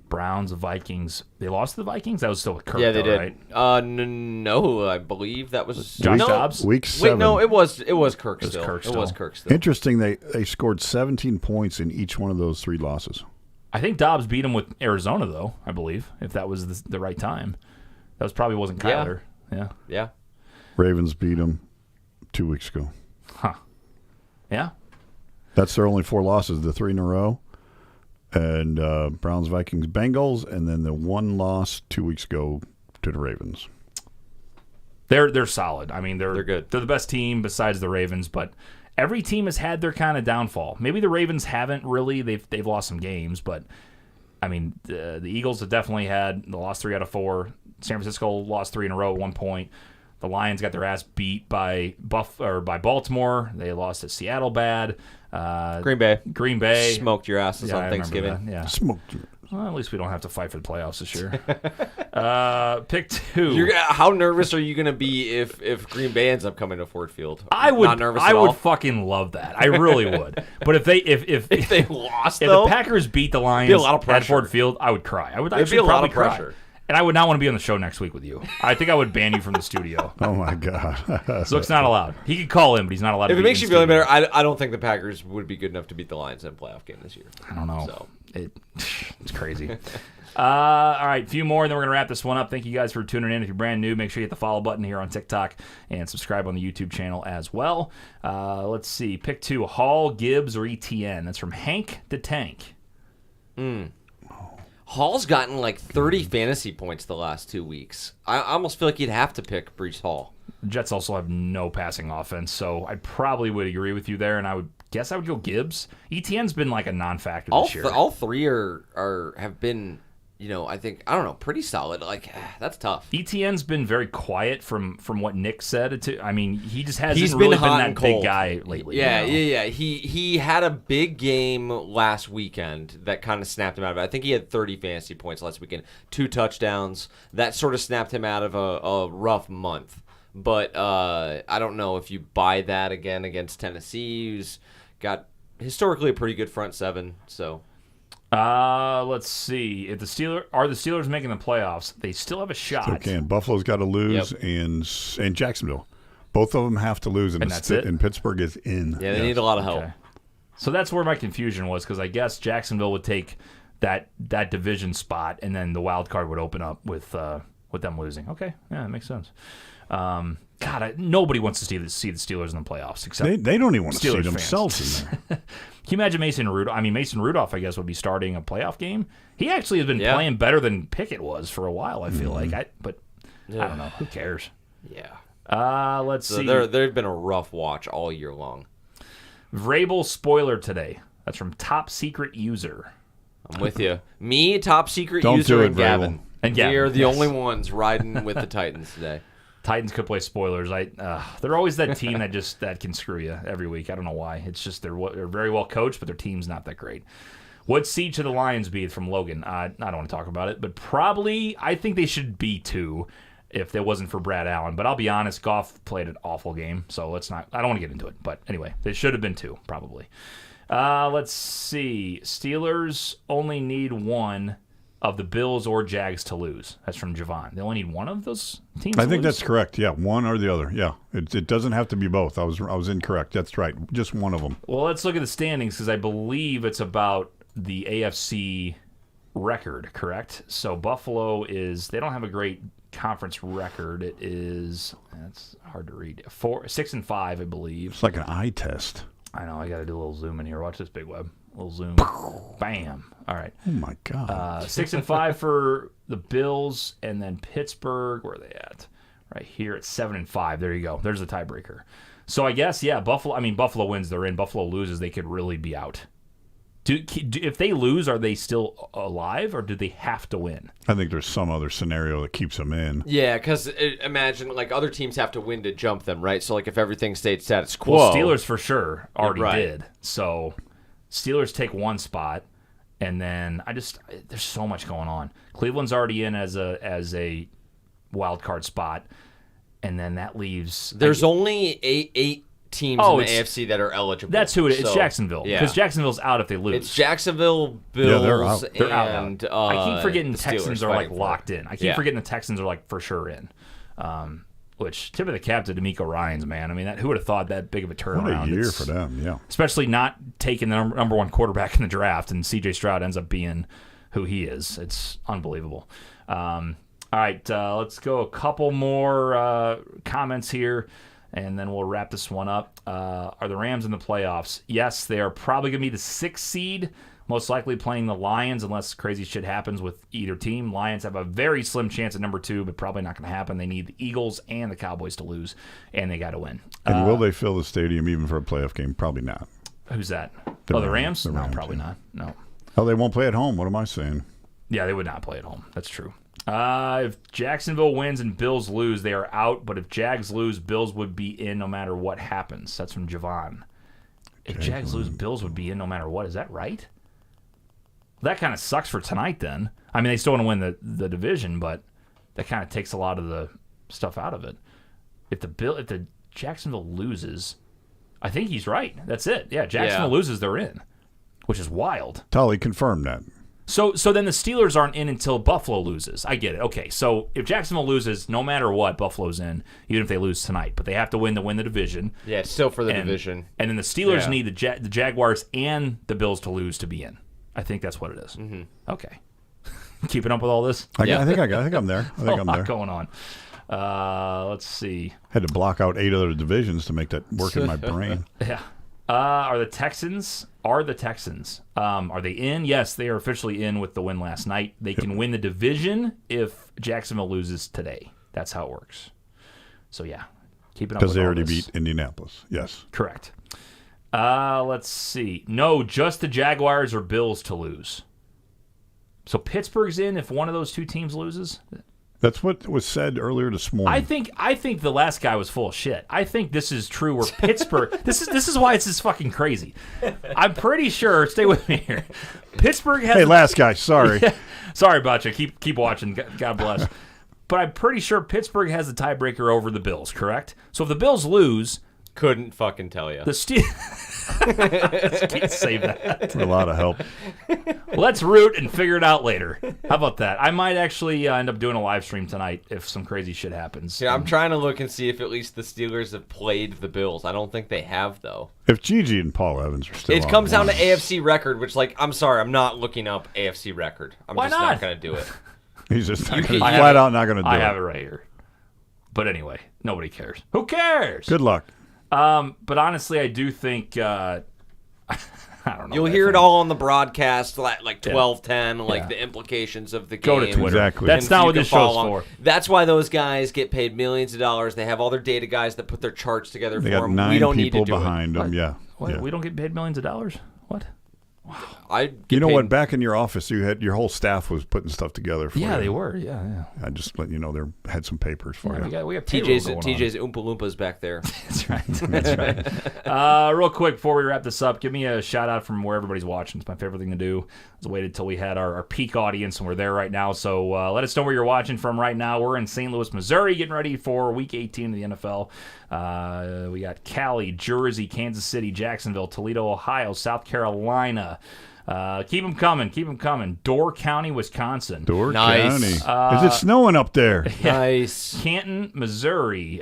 Browns, Vikings. They lost to the Vikings. That was still with Kirk. Yeah, they though, did. Right? No, I believe that was Josh no, Dobbs? Week 7. Wait, no, it was Kirk was still. Kirk It was still. Kirk still. Interesting, they scored 17 points in each one of those 3 losses. I think Dobbs beat him with Arizona, though, I believe, if that was the right time. That probably wasn't Yeah. Kyler. Yeah. Yeah. Ravens beat them 2 weeks ago. Huh. Yeah. That's their only 4 losses, the 3 in a row. And Browns, Vikings, Bengals, and then the 1 loss 2 weeks ago to the Ravens. They're solid. I mean, they're good. They're the best team besides the Ravens, but every team has had their kind of downfall. Maybe the Ravens haven't really. They've lost some games, but I mean, the Eagles have definitely they lost 3 out of 4. San Francisco lost 3 in a row at one point. The Lions got their ass beat by Baltimore. They lost at Seattle bad. Green Bay. Green Bay Smoked your asses Yeah, I on remember Thanksgiving. that, Yeah. Smoked you. Well, at least we don't have to fight for the playoffs this year. Pick 2. How nervous are you going to be if Green Bay ends up coming to Ford Field? I would. Not nervous I at would all? fucking love that. I really would. But if They lost, if though? the Packers beat the Lions Be a lot of at pressure. Ford Field, I would cry. I would It'd actually be a lot probably of cry. pressure. And I would not want to be on the show next week with you. I think I would ban you from the studio. Oh, my God. Zook's not allowed. He could call in, but he's not allowed to If it be makes in you feel any studio. better, I don't think the Packers would be good enough to beat the Lions in a playoff game this year. I don't know. So. It's crazy. All right, a few more, and then we're going to wrap this one up. Thank you guys for tuning in. If you're brand new, make sure you hit the follow button here on TikTok and subscribe on the YouTube channel as well. Let's see. Pick 2, Hall, Gibbs, or ETN. That's from Hank the Tank. Hall's gotten like 30 fantasy points the last 2 weeks. I almost feel like you'd have to pick Breece Hall. The Jets also have no passing offense, so I probably would agree with you there, and I would guess I would go Gibbs. ETN's been like a non-factor this year. All 3 have been, I think, I don't know, pretty solid. Like, that's tough. ETN's been very quiet from what Nick said. I mean, he just hasn't He's really been been hot that and big cold. guy lately. Yeah. He had a big game last weekend that kind of snapped him out of it. I think he had 30 fantasy points last weekend, 2 touchdowns. That sort of snapped him out of a rough month. But I don't know if you buy that again against Tennessee, who's got historically a pretty good front 7. So. Let's see. If the Steelers making the playoffs, they still have a shot. Still can. Buffalo's got to lose, Yep. and Jacksonville. Both of them have to lose, And that's it? and Pittsburgh is in. Yeah, they need a lot of help. Okay. So that's where my confusion was, because I guess Jacksonville would take that division spot, and then the wild card would open up with them losing. Okay, yeah, that makes sense. Nobody wants to see the Steelers in the playoffs except They don't even want to see Steelers themselves in there. Can you imagine Mason Rudolph? I mean, Mason Rudolph, I guess, would be starting a playoff game. He actually has been Yeah. playing better than Pickett was for a while, I feel like. I don't know. Who cares? Yeah. Let's So see. they've been a rough watch all year long. Vrabel spoiler today. That's from Top Secret User. I'm with you. Me, top secret Don't user, do it, and Gavin. Vrabel. And Gavin, We are the yes. only ones riding with the Titans today. Titans could play spoilers. They're always that team that can screw you every week. I don't know why. It's just they're very well coached, but their team's not that great. What seed should the Lions be from Logan? I don't want to talk about it, but probably I think they should be 2 if it wasn't for Brad Allen. But I'll be honest, Goff played an awful game, so let's not. I don't want to get into it, but anyway, they should have been 2 probably. Let's see. Steelers only need 1 of the Bills or Jags to lose. That's from Javon. They only need 1 of those teams. I to think lose? that's correct. Yeah, one or the other. Yeah, it doesn't have to be both. I was incorrect. That's right. Just one of them. Well, let's look at the standings because I believe it's about the AFC record, correct? So Buffalo they don't have a great conference record. It is, that's hard to read. 6-5, I believe. It's like an eye test. I know. I got to do a little zoom in here. Watch this, big web. A little zoom. Bam. All right. Oh my God. 6-5 for the Bills, and then Pittsburgh. Where are they at? Right here at 7-5. There you go. There's the tiebreaker. So I guess Buffalo. I mean, Buffalo wins, they're in. Buffalo loses, they could really be out. If they lose, are they still alive, or do they have to win? I think there's some other scenario that keeps them in. Yeah, because imagine like other teams have to win to jump them, right? So like if everything stayed status quo, Well, Steelers for sure already Right. did. So Steelers take one spot, and then there's so much going on. Cleveland's already in as a wild card spot, and then that leaves. there's only eight teams in the AFC that are eligible. That's who it is. It's So, Jacksonville. yeah. Because Jacksonville's out if they lose. It's Jacksonville, Bills, they're out. They're out. and I keep forgetting the Texans Steelers are like fighting for locked it. in. I keep Yeah. forgetting the Texans are like for sure in. Which tip of the cap to D'Amico Ryans, man. I mean, who would have thought that big of a turnaround? What a year It's- for them, yeah. Especially not taking the number one quarterback in the draft, and C.J. Stroud ends up being who he is. It's unbelievable. All right, let's go a couple more comments here, and then we'll wrap this one up. Are the Rams in the playoffs? Yes, they are probably going to be the 6th seed, most likely playing the Lions unless crazy shit happens with either team. Lions have a very slim chance at number 2, but probably not going to happen. They need the Eagles and the Cowboys to lose, and they got to win. And will they fill the stadium even for a playoff game? Probably not. Who's that? The The Rams. Rams? The No, Rams, probably yeah. not. No. Oh, they won't play at home. What am I saying? Yeah, they would not play at home. That's true. If Jacksonville wins and Bills lose, they are out. But if Jags lose, Bills would be in no matter what happens. That's from Javon. If Jags lose, Bills would be in no matter what. Is that right? That kind of sucks for tonight then. I mean, they still want to win the division, but that kind of takes a lot of the stuff out of it. If the Jacksonville loses, I think he's right. That's it. Yeah, Jacksonville loses, they're in, which is wild. Tully confirmed that. So then the Steelers aren't in until Buffalo loses. I get it. Okay, so if Jacksonville loses, no matter what, Buffalo's in, even if they lose tonight. But they have to win the division. Yeah, it's still for the division. And then the Steelers Yeah. need the Jaguars and the Bills to lose to be in. I think that's what it is. Mm-hmm. Okay. Keeping up with all this? I think I'm there. I think a I'm lot there. going on. Let's see. Had to block out 8 other divisions to make that work in my brain. Yeah. Are the Texans? Are they in? Yes, they are officially in with the win last night. They can win the division if Jacksonville loses today. That's how it works. So, yeah. Keeping up with Because they all already this. beat Indianapolis. Yes. Correct. Let's see. No, just the Jaguars or Bills to lose. So Pittsburgh's in if one of those two teams loses? That's what was said earlier this morning. I think the last guy was full of shit. I think this is true where Pittsburgh this is why it's just fucking crazy. I'm pretty sure, stay with me here. Pittsburgh has Hey, last guy, sorry. Sorry about you. Keep watching. God bless. But I'm pretty sure Pittsburgh has the tiebreaker over the Bills, correct? So if the Bills lose, Couldn't fucking tell you. the can't save that. For a lot of help. Let's root and figure it out later. How about that? I might actually end up doing a live stream tonight if some crazy shit happens. Yeah, I'm trying to look and see if at least the Steelers have played the Bills. I don't think they have, though. If Gigi and Paul Evans are still It comes down to online. AFC record, which, like, I'm sorry, I'm not looking up AFC record. I'm Why just not? not going to do it. He's just not You gonna, can- I flat have out not going to do I it. have it right here. But anyway, nobody cares. Who cares? Good luck. But honestly, I do think I don't know. You'll I hear it think- all on the broadcast, like 12:10, like Yeah. the implications of the game. Go to Twitter. Exactly. That's And not you what can this show's follow along. for. That's why those guys get paid millions of dollars. They have all their data guys that put their charts together They for got them. 9 We don't need people to do behind them. Yeah. What? yeah. We don't get paid millions of dollars? What? I get You know paid- what? Back in your office, you had your whole staff was putting stuff together for you. Yeah, they were. Yeah. I just let you know they had some papers for Yeah, you. we got payroll going on. TJ's Oompa Loompas back there. That's right. That's right. Real quick before we wrap this up, give me a shout out from where everybody's watching. It's my favorite thing to do. I was waited till we had our peak audience, and we're there right now. So let us know where you're watching from right now. We're in St. Louis, Missouri, getting ready for Week 18 of the NFL. We got Cali, Jersey, Kansas City, Jacksonville, Toledo, Ohio, South Carolina. Keep them coming. Keep them coming. Door County, Wisconsin. Door Nice. County. Is it snowing up there? Nice. Canton, Missouri.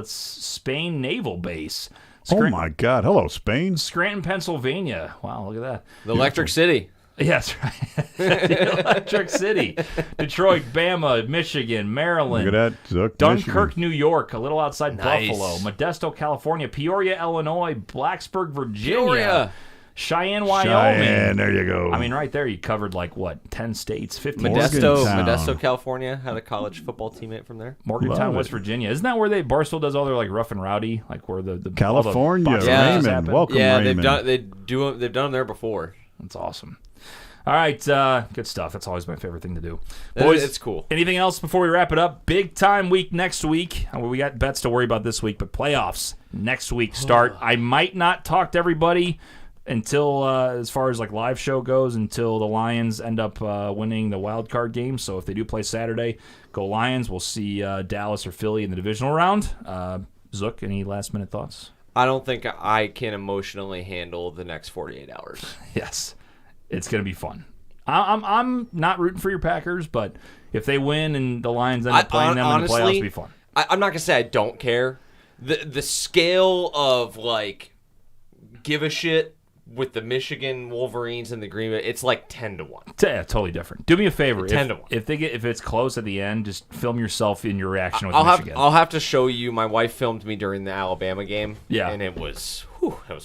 Spain Naval Base. Oh, my God. Hello, Spain. Scranton, Pennsylvania. Wow, look at that. The Electric City. Yes, right. The Electric City. Detroit, Bama, Michigan, Maryland. Look at that. Zook, Dunkirk, Michigan. New York, a little outside Nice. Buffalo. Modesto, California. Peoria, Illinois. Blacksburg, Virginia. Peoria. Cheyenne, Wyoming. Cheyenne, there you go. I mean, right there, you covered like, what, 10 states, 15 Morgantown. Modesto, California. Had a college football teammate from there. Morgantown, Love West it. Virginia. Isn't that where Barstool does all their like rough and rowdy, like where the California, all the boxing Yeah. matches Raymond. happen? Welcome, Yeah, Raymond. they've done them there before. That's awesome. All right, good stuff. That's always my favorite thing to do. Boys, It's cool. Anything else before we wrap it up? Big time week next week. We got bets to worry about this week, but playoffs next week start. I might not talk to everybody until, as far as like live show goes, until the Lions end up winning the wild card game. So if they do play Saturday, go Lions. We'll see Dallas or Philly in the divisional round. Zook, any last minute thoughts? I don't think I can emotionally handle the next 48 hours. Yes. It's going to be fun. I'm not rooting for your Packers, but if they win and the Lions end up playing them in the playoffs, it'll be fun. I'm not going to say I don't care. The scale of, like, give a shit with the Michigan Wolverines and the Green Bay, it's like 10-1. Yeah, totally different. Do me a favor. 10-1. If it's close at the end, just film yourself in your reaction with Michigan. I'll have to show you. My wife filmed me during the Alabama game. Yeah. And it was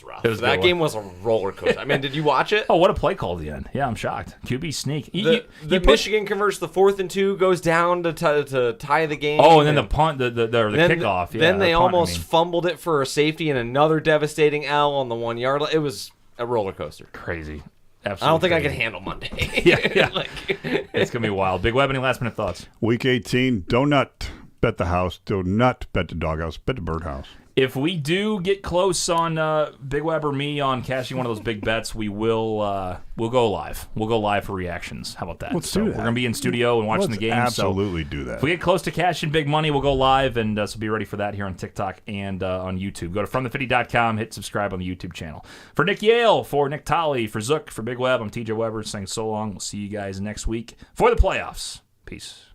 rough. That game was a roller coaster. I mean, did you watch it? Oh, what a play call at the end. Yeah, I'm shocked. QB sneak. Michigan converts the 4th and 2, goes down to tie the game. Oh, and then the punt, the kickoff. Then they almost fumbled it for a safety and another devastating L on the 1 yard. It was a roller coaster. Crazy. Absolutely. I don't think crazy. I can handle Monday. Yeah. It's going to be wild. Big Web, any last minute thoughts? Week 18, do not bet the house. Do not bet the doghouse. Bet the birdhouse. If we do get close on Big Web or me on cashing one of those big bets, we'll go live. We'll go live for reactions. How about that? Let's do that. We're going to be in studio and watching the game. Absolutely do that. If we get close to cashing big money, we'll go live, and so be ready for that here on TikTok and on YouTube. Go to FromThe50.com, hit subscribe on the YouTube channel. For Nick Yale, for Nick Tolley, for Zook, for Big Web, I'm TJ Weber saying so long. We'll see you guys next week for the playoffs. Peace.